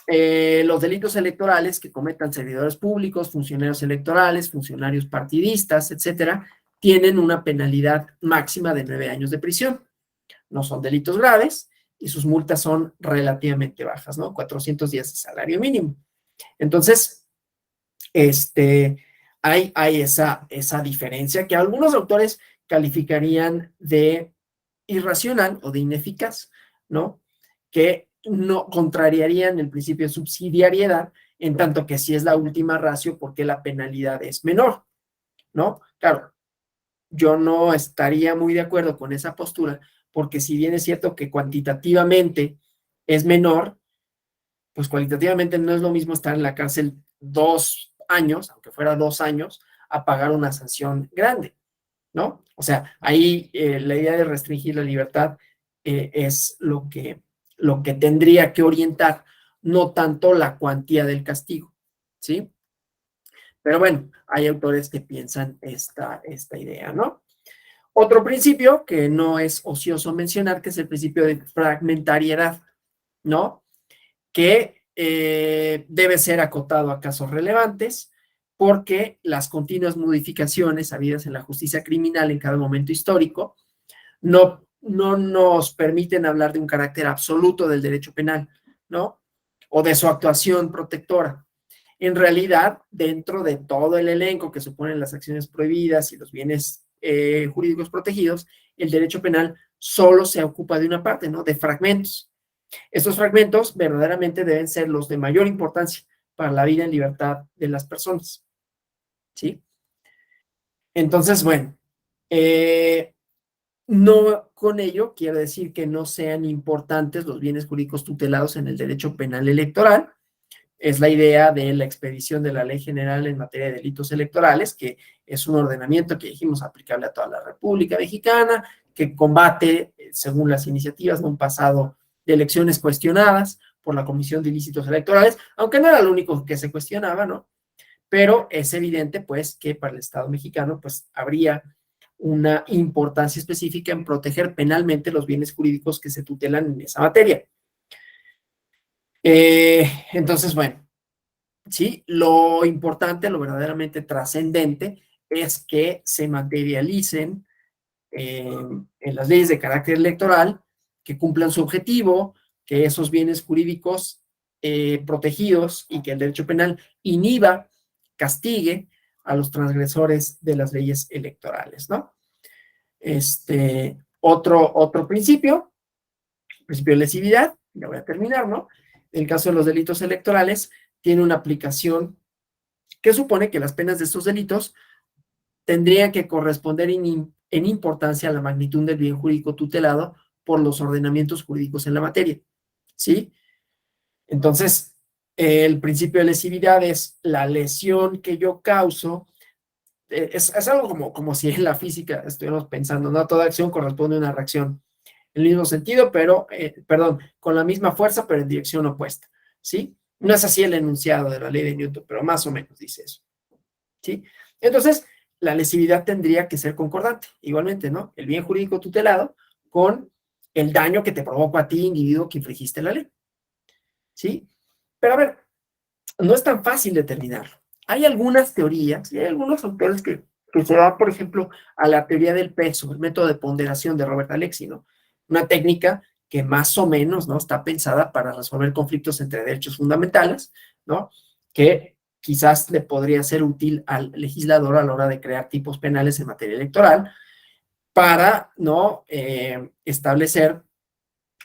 Los delitos electorales que cometan servidores públicos, funcionarios electorales, funcionarios partidistas, etcétera, tienen una penalidad máxima de 9 años de prisión. No son delitos graves y sus multas son relativamente bajas, ¿no? 400 días de salario mínimo. Entonces, hay esa diferencia que algunos autores calificarían de irracional o de ineficaz, ¿no? Que no contrariarían el principio de subsidiariedad, en tanto que si es la última ratio, porque la penalidad es menor, ¿no? Claro, yo no estaría muy de acuerdo con esa postura, porque si bien es cierto que cuantitativamente es menor, pues cualitativamente no es lo mismo estar en la cárcel 2 años, aunque fuera 2 años, a pagar una sanción grande, ¿no? O sea, ahí la idea de restringir la libertad es lo que tendría que orientar, no tanto la cuantía del castigo, ¿sí? Pero bueno, hay autores que piensan esta idea, ¿no? Otro principio que no es ocioso mencionar, que es el principio de fragmentariedad, ¿no? Que debe ser acotado a casos relevantes, porque las continuas modificaciones habidas en la justicia criminal en cada momento histórico no nos permiten hablar de un carácter absoluto del derecho penal, ¿no? O de su actuación protectora. En realidad, dentro de todo el elenco que suponen las acciones prohibidas y los bienes jurídicos protegidos, el derecho penal solo se ocupa de una parte, ¿no? De fragmentos. Estos fragmentos verdaderamente deben ser los de mayor importancia para la vida en libertad de las personas, ¿sí? Entonces, bueno, no con ello quiere decir que no sean importantes los bienes jurídicos tutelados en el derecho penal electoral. Es la idea de la expedición de la Ley General en materia de delitos electorales, que es un ordenamiento que dijimos aplicable a toda la República Mexicana, que combate, según las iniciativas de un pasado de elecciones cuestionadas por la Comisión de Ilícitos Electorales, aunque no era lo único que se cuestionaba, ¿no? Pero es evidente, pues, que para el Estado mexicano, pues, habría una importancia específica en proteger penalmente los bienes jurídicos que se tutelan en esa materia. Entonces, bueno, sí, lo importante, lo verdaderamente trascendente es que se materialicen en las leyes de carácter electoral, que cumplan su objetivo, que esos bienes jurídicos protegidos y que el derecho penal inhiba, castigue a los transgresores de las leyes electorales, ¿no? Otro principio de lesividad, ya voy a terminar, ¿no? En el caso de los delitos electorales, tiene una aplicación que supone que las penas de estos delitos tendrían que corresponder en importancia a la magnitud del bien jurídico tutelado por los ordenamientos jurídicos en la materia, ¿sí? Entonces, el principio de lesividad es la lesión que yo causo, es algo como si en la física estuviéramos pensando, ¿no? Toda acción corresponde a una reacción en el mismo sentido, pero, perdón, con la misma fuerza, pero en dirección opuesta, ¿sí? No es así el enunciado de la ley de Newton, pero más o menos dice eso, ¿sí? Entonces, la lesividad tendría que ser concordante, igualmente, ¿no? El bien jurídico tutelado con el daño que te provoca a ti, individuo, que infringiste la ley, ¿sí? Pero a ver, no es tan fácil determinarlo. Hay algunas teorías y hay algunos autores que se van, por ejemplo, a la teoría del peso, el método de ponderación de Robert Alexy, ¿no? Una técnica que más o menos, ¿no? Está pensada para resolver conflictos entre derechos fundamentales, ¿no? Que quizás le podría ser útil al legislador a la hora de crear tipos penales en materia electoral para, ¿no? Establecer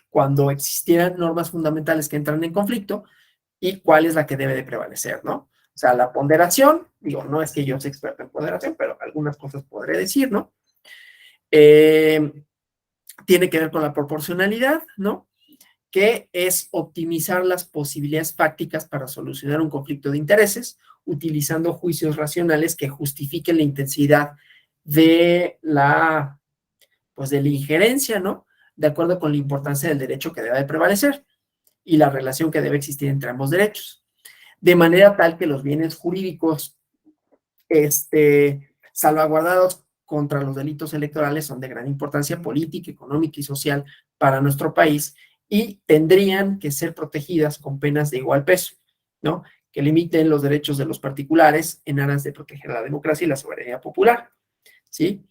cuando existieran normas fundamentales que entran en conflicto, y cuál es la que debe de prevalecer, ¿no? O sea, la ponderación, digo, no es que yo sea experto en ponderación, pero algunas cosas podré decir, ¿no? Tiene que ver con la proporcionalidad, ¿no? Que es optimizar las posibilidades fácticas para solucionar un conflicto de intereses, utilizando juicios racionales que justifiquen la intensidad de pues de la injerencia, ¿no? De acuerdo con la importancia del derecho que debe de prevalecer y la relación que debe existir entre ambos derechos, de manera tal que los bienes jurídicos salvaguardados contra los delitos electorales son de gran importancia política, económica y social para nuestro país y tendrían que ser protegidas con penas de igual peso, ¿no? Que limiten los derechos de los particulares en aras de proteger la democracia y la soberanía popular, ¿sí?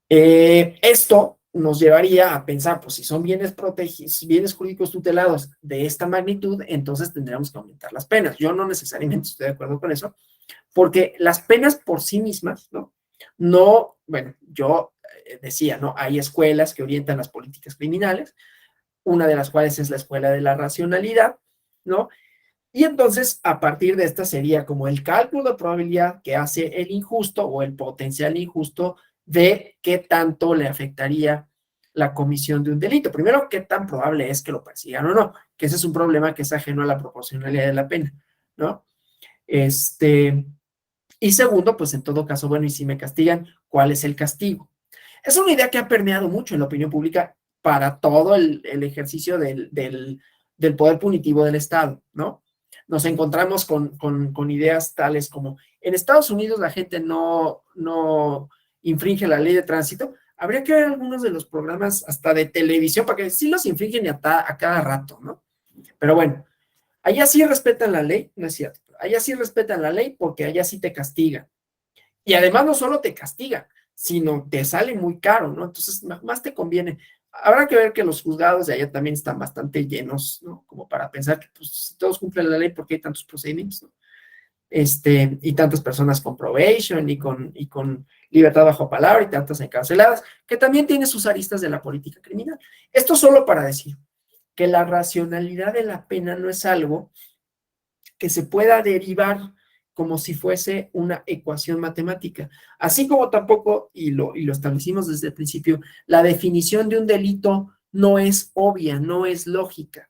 Esto nos llevaría a pensar, pues si son bienes protegidos, bienes jurídicos tutelados de esta magnitud, entonces tendríamos que aumentar las penas. Yo no necesariamente estoy de acuerdo con eso, porque las penas por sí mismas, ¿no? No, bueno, yo decía, ¿no? Hay escuelas que orientan las políticas criminales, una de las cuales es la escuela de la racionalidad, ¿no? Y entonces, a partir de esta sería como el cálculo de probabilidad que hace el injusto o el potencial injusto de qué tanto le afectaría la comisión de un delito. Primero, qué tan probable es que lo persigan o no, que ese es un problema que es ajeno a la proporcionalidad de la pena, ¿no? Y segundo, pues en todo caso, bueno, y si me castigan, ¿cuál es el castigo? Es una idea que ha permeado mucho en la opinión pública para todo el ejercicio del poder punitivo del Estado, ¿no? Nos encontramos con ideas tales como, en Estados Unidos la gente no infringe la ley de tránsito, habría que ver algunos de los programas hasta de televisión, para que sí los infringen a cada rato, ¿no? Pero bueno, allá sí respetan la ley, no es cierto, allá sí respetan la ley porque allá sí te castigan. Y además no solo te castiga, sino te sale muy caro, ¿no? Entonces, más te conviene. Habrá que ver que los juzgados de allá también están bastante llenos, ¿no? Como para pensar que, pues, si todos cumplen la ley, ¿por qué hay tantos procedimientos, no? Y tantas personas con probation y con libertad bajo palabra y tantas encarceladas, que también tiene sus aristas de la política criminal. Esto solo para decir que la racionalidad de la pena no es algo que se pueda derivar como si fuese una ecuación matemática. Así como tampoco, y lo establecimos desde el principio, la definición de un delito no es obvia, no es lógica,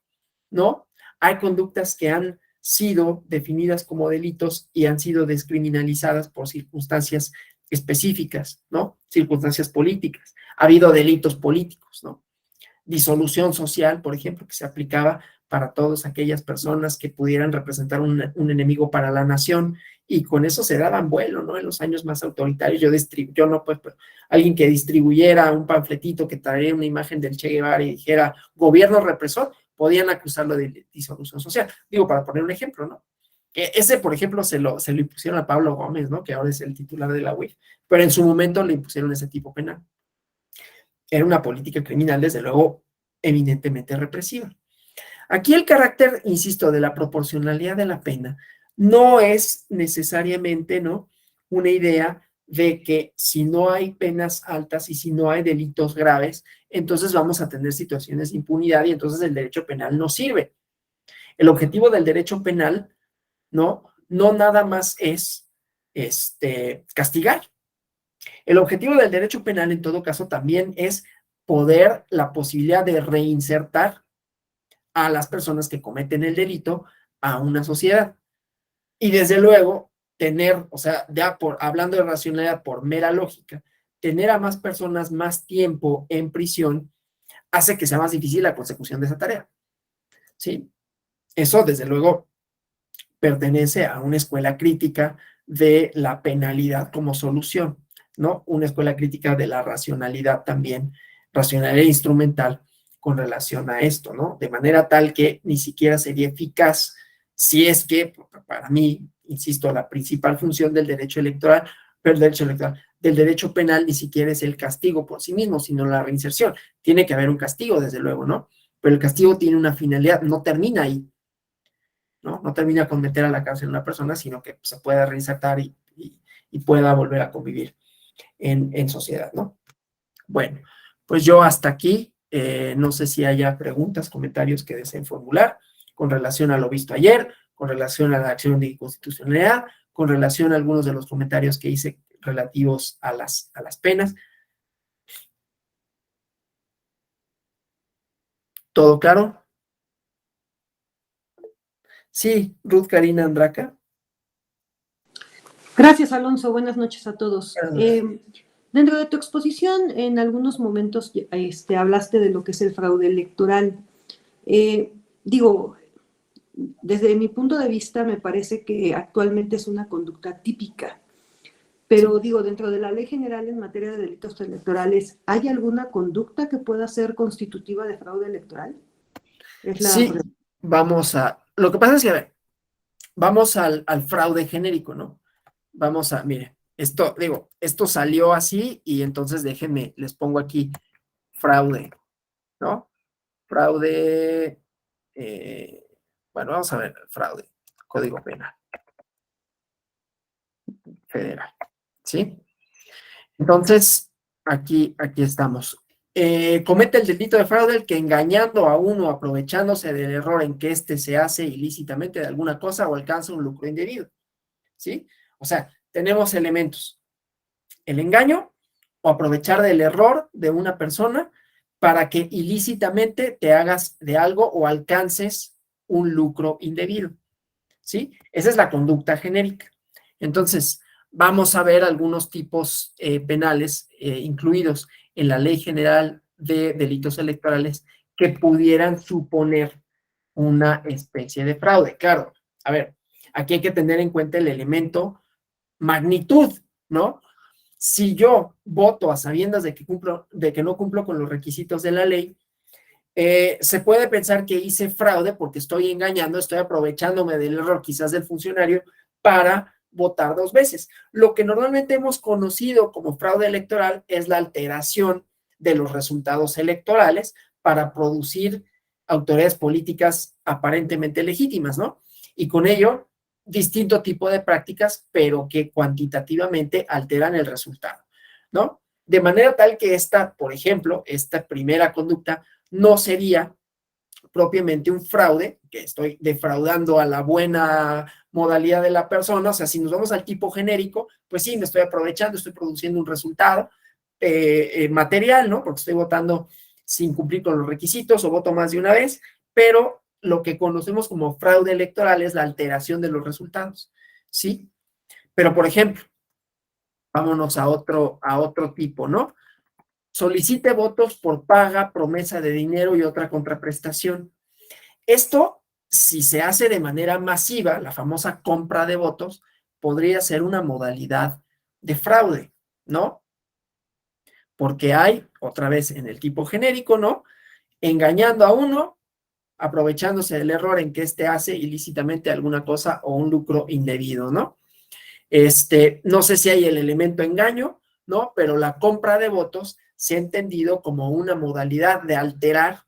¿no? Hay conductas que han sido definidas como delitos y han sido descriminalizadas por circunstancias específicas, ¿no? Circunstancias políticas. Ha habido delitos políticos, ¿no? Disolución social, por ejemplo, que se aplicaba para todas aquellas personas que pudieran representar un enemigo para la nación, y con eso se daban vuelo, ¿no? En los años más autoritarios, yo no, pues, alguien que distribuyera un panfletito que traía una imagen del Che Guevara y dijera gobierno represor, podían acusarlo de disolución social. Digo, para poner un ejemplo, ¿no? Ese, por ejemplo, se lo impusieron a Pablo Gómez, ¿no? Que ahora es el titular de la UIF, pero en su momento le impusieron ese tipo penal. Era una política criminal, desde luego, eminentemente represiva. Aquí el carácter, insisto, de la proporcionalidad de la pena no es necesariamente, ¿no?, una idea de que si no hay penas altas y si no hay delitos graves, entonces vamos a tener situaciones de impunidad y entonces el derecho penal no sirve. El objetivo del derecho penal, no nada más es castigar. El objetivo del derecho penal, en todo caso, también es la posibilidad de reinsertar a las personas que cometen el delito a una sociedad. Y desde luego, tener, o sea, ya hablando de racionalidad por mera lógica, tener a más personas más tiempo en prisión hace que sea más difícil la consecución de esa tarea, ¿sí? Eso, desde luego, pertenece a una escuela crítica de la penalidad como solución, ¿no? Una escuela crítica de la racionalidad también, racionalidad instrumental con relación a esto, ¿no? De manera tal que ni siquiera sería eficaz si es que, para mí, insisto, la principal función del derecho electoral, del derecho penal ni siquiera es el castigo por sí mismo, sino la reinserción. Tiene que haber un castigo, desde luego, ¿no? Pero el castigo tiene una finalidad, no termina ahí, ¿no? No termina con meter a la cárcel a una persona, sino que se pueda reinsertar y pueda volver a convivir en sociedad, ¿no? Bueno, pues yo hasta aquí, no sé si haya preguntas, comentarios que deseen formular con relación a lo visto ayer, con relación a la acción de inconstitucionalidad, con relación a algunos de los comentarios que hice relativos a las penas. ¿Todo claro? Sí, Ruth Karina Andraca. Gracias, Alonso. Buenas noches a todos. Dentro de tu exposición, en algunos momentos hablaste de lo que es el fraude electoral. Digo, desde mi punto de vista, me parece que actualmente es una conducta típica. Pero digo, dentro de la Ley General en materia de delitos electorales, ¿hay alguna conducta que pueda ser constitutiva de fraude electoral? Sí, lo que pasa es que, a ver, vamos al fraude genérico, ¿no? Vamos a, mire, esto salió así y entonces déjenme, les pongo aquí fraude, ¿no? Fraude, bueno, vamos a ver, fraude, Código Penal Federal, ¿sí? Entonces, aquí estamos. Comete el delito de fraude el que engañando a uno, aprovechándose del error en que éste se hace ilícitamente de alguna cosa o alcanza un lucro indebido, ¿sí? O sea, tenemos elementos. El engaño o aprovechar del error de una persona para que ilícitamente te hagas de algo o alcances un lucro indebido, ¿sí? Esa es la conducta genérica. Entonces, vamos a ver algunos tipos penales incluidos en la Ley General de Delitos Electorales que pudieran suponer una especie de fraude. Claro, a ver, aquí hay que tener en cuenta el elemento magnitud, ¿no? Si yo voto a sabiendas de que no cumplo con los requisitos de la ley, se puede pensar que hice fraude porque estoy engañando, estoy aprovechándome del error quizás del funcionario para votar dos veces. Lo que normalmente hemos conocido como fraude electoral es la alteración de los resultados electorales para producir autoridades políticas aparentemente legítimas, ¿no? Y con ello, distinto tipo de prácticas, pero que cuantitativamente alteran el resultado, ¿no? De manera tal que esta, por ejemplo, esta primera conducta no sería propiamente un fraude, que estoy defraudando a la buena modalidad de la persona. O sea, si nos vamos al tipo genérico, pues sí, me estoy aprovechando, estoy produciendo un resultado material, ¿no? Porque estoy votando sin cumplir con los requisitos o voto más de una vez, pero lo que conocemos como fraude electoral es la alteración de los resultados, ¿sí? Pero, por ejemplo, vámonos a otro tipo, ¿no? Solicite votos por paga, promesa de dinero y otra contraprestación. Esto, si se hace de manera masiva, la famosa compra de votos, podría ser una modalidad de fraude, ¿no? Porque hay, otra vez en el tipo genérico, ¿no? Engañando a uno, aprovechándose del error en que éste hace ilícitamente alguna cosa o un lucro indebido, ¿no? No sé si hay el elemento engaño, ¿no? Pero la compra de votos se ha entendido como una modalidad de alterar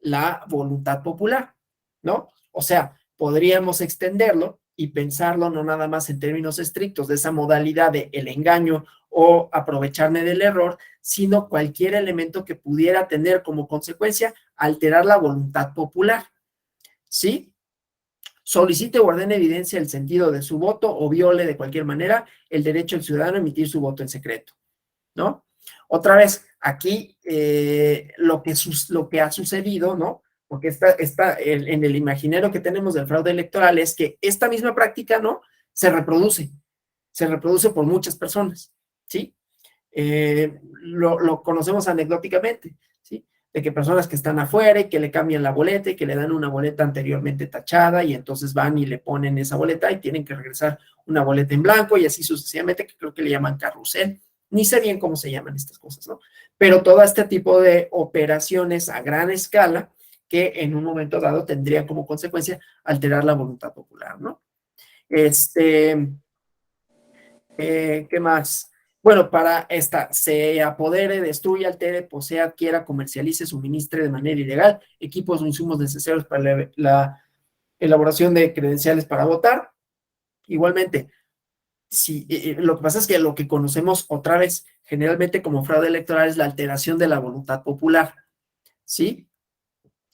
la voluntad popular, ¿no? O sea, podríamos extenderlo y pensarlo no nada más en términos estrictos de esa modalidad de el engaño o aprovecharme del error, sino cualquier elemento que pudiera tener como consecuencia alterar la voluntad popular, ¿sí? Solicite o ordene evidencia del sentido de su voto o viole de cualquier manera el derecho del ciudadano a emitir su voto en secreto, ¿no? Otra vez, aquí lo que ha sucedido, ¿no? Porque en el imaginario que tenemos del fraude electoral es que esta misma práctica, ¿no? Se reproduce por muchas personas, ¿sí? Lo conocemos anecdóticamente, ¿sí? De que personas que están afuera y que le cambian la boleta y que le dan una boleta anteriormente tachada y entonces van y le ponen esa boleta y tienen que regresar una boleta en blanco y así sucesivamente, que creo que le llaman carrusel. Ni sé bien cómo se llaman estas cosas, ¿no? Pero todo este tipo de operaciones a gran escala que en un momento dado tendría como consecuencia alterar la voluntad popular, ¿no? ¿Qué más? Bueno, para esta, se apodere, destruya, altere, posea, adquiera, comercialice, suministre de manera ilegal equipos o insumos necesarios para la elaboración de credenciales para votar. Igualmente, si, lo que pasa es que lo que conocemos otra vez generalmente como fraude electoral es la alteración de la voluntad popular, ¿sí?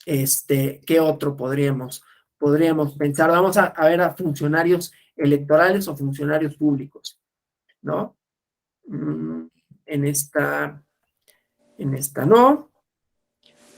¿Qué otro podríamos pensar? Vamos a ver a funcionarios electorales o funcionarios públicos, ¿no? En esta no.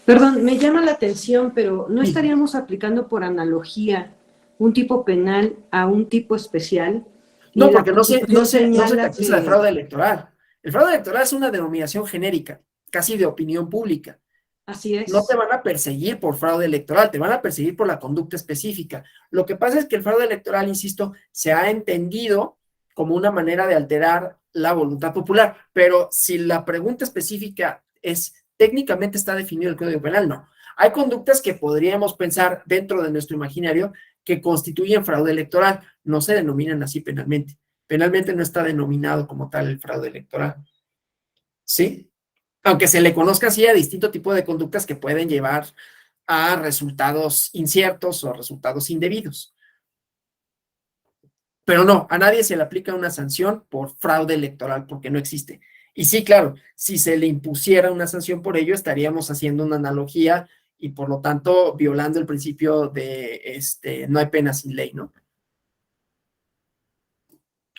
Perdón, me llama la atención, pero ¿no estaríamos aplicando por analogía un tipo penal a un tipo especial? No, porque no se señala taxa de fraude electoral. El fraude electoral es una denominación genérica, casi de opinión pública. Así es. No te van a perseguir por fraude electoral, te van a perseguir por la conducta específica. Lo que pasa es que el fraude electoral, insisto, se ha entendido como una manera de alterar la voluntad popular, pero si la pregunta específica es, técnicamente está definido el Código Penal, no. Hay conductas que podríamos pensar dentro de nuestro imaginario que constituyen fraude electoral, no se denominan así penalmente. Penalmente no está denominado como tal el fraude electoral. ¿Sí? Aunque se le conozca así a distinto tipo de conductas que pueden llevar a resultados inciertos o resultados indebidos. Pero no, a nadie se le aplica una sanción por fraude electoral porque no existe. Y sí, claro, si se le impusiera una sanción por ello, estaríamos haciendo una analogía y por lo tanto violando el principio de no hay pena sin ley, ¿no?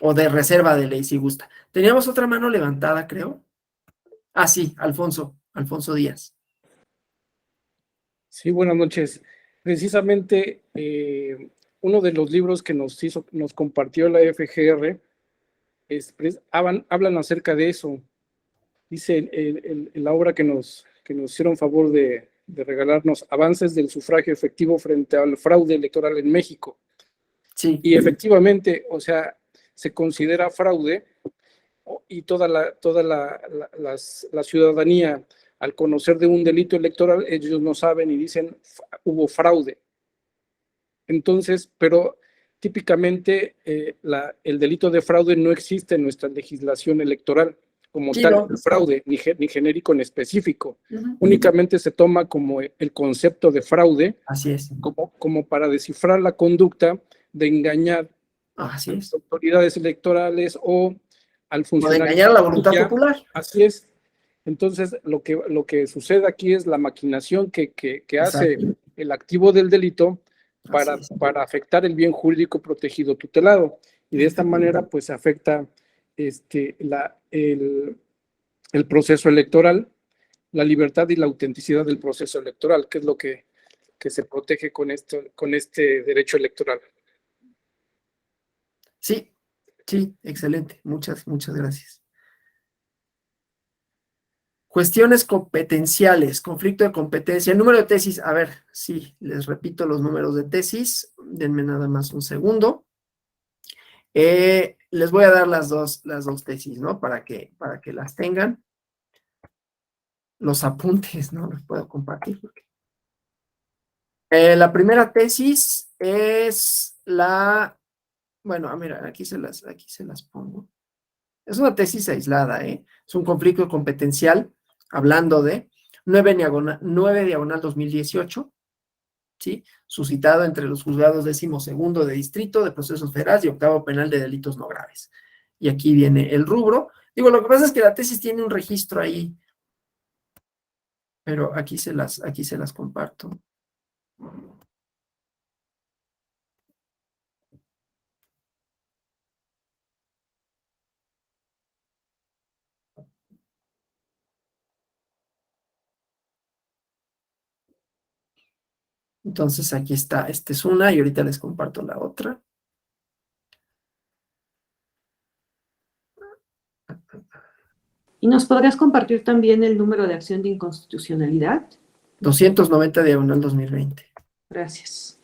O de reserva de ley, si gusta. Teníamos otra mano levantada, creo. Ah, sí, Alfonso Díaz. Sí, buenas noches. Precisamente uno de los libros que nos compartió la FGR hablan acerca de eso. Dice en la obra que nos hicieron favor de regalarnos, Avances del sufragio efectivo frente al fraude electoral en México. Sí. Y efectivamente, o sea, se considera fraude y toda la ciudadanía, al conocer de un delito electoral, ellos no saben y dicen hubo fraude. Entonces, pero típicamente el delito de fraude no existe en nuestra legislación electoral como Sí, tal, no. fraude, ni genérico ni específico. Únicamente se toma como el concepto de fraude. Así es. Como para descifrar la conducta de engañar Así a es. las autoridades electorales o al funcionario. O de engañar a la voluntad popular. Así es. Entonces, lo que sucede aquí es la maquinación que hace el activo del delito para, Así es. para afectar el bien jurídico protegido tutelado. Y de esta manera, pues, afecta el proceso electoral, la libertad y la autenticidad del proceso electoral, que es lo que se protege con este derecho electoral. Sí, sí, excelente. Muchas gracias. Cuestiones competenciales, conflicto de competencia. El número de tesis, a ver, sí, les repito los números de tesis. Denme nada más un segundo. Les voy a dar las dos tesis, ¿no? Para que las tengan. Los apuntes, ¿no? Los puedo compartir. La primera tesis es bueno, mira, aquí se las pongo. Es una tesis aislada, ¿eh? Es un conflicto competencial, hablando de 9 diagonal 2018, ¿sí? Suscitado entre los juzgados 12º de distrito de procesos federales y 8º penal de delitos no graves. Y aquí viene el rubro. Digo, lo que pasa es que la tesis tiene un registro ahí, pero aquí se las comparto. Entonces aquí está, esta es una y ahorita les comparto la otra. ¿Y nos podrías compartir también el número de acción de inconstitucionalidad? 290 diagonal 2020. Gracias.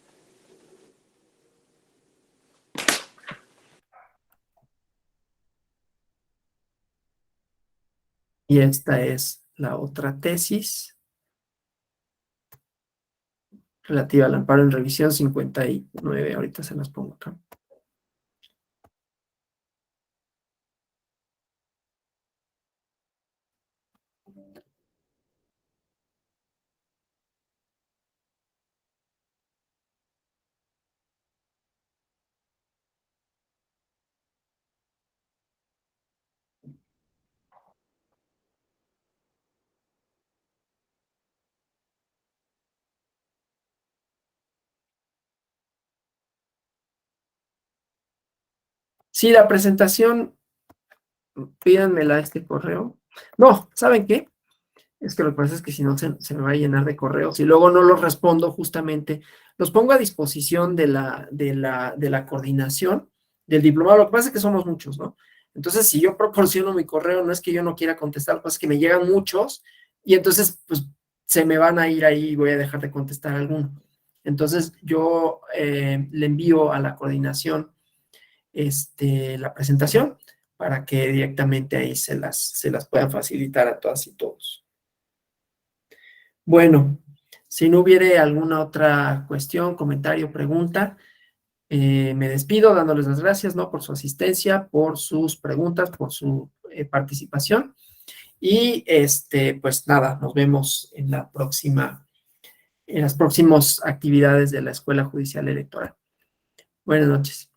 Y esta es la otra tesis relativa al amparo en revisión 59. Ahorita se las pongo acá. Sí, la presentación, pídanmela a este correo. No, ¿saben qué? Es que lo que pasa es que si no se me va a llenar de correos y luego no los respondo justamente. Los pongo a disposición de la coordinación del diplomado. Lo que pasa es que somos muchos, ¿no? Entonces, si yo proporciono mi correo, no es que yo no quiera contestar, lo que pasa es que me llegan muchos y entonces, pues, se me van a ir ahí y voy a dejar de contestar alguno. Entonces, yo le envío a la coordinación la presentación para que directamente ahí se las puedan facilitar a todas y todos. Bueno, si no hubiere alguna otra cuestión, comentario, pregunta, me despido dándoles las gracias, ¿no? Por su asistencia, por sus preguntas, por su participación. Y pues nada, nos vemos en las próximas actividades de la Escuela Judicial Electoral. Buenas noches.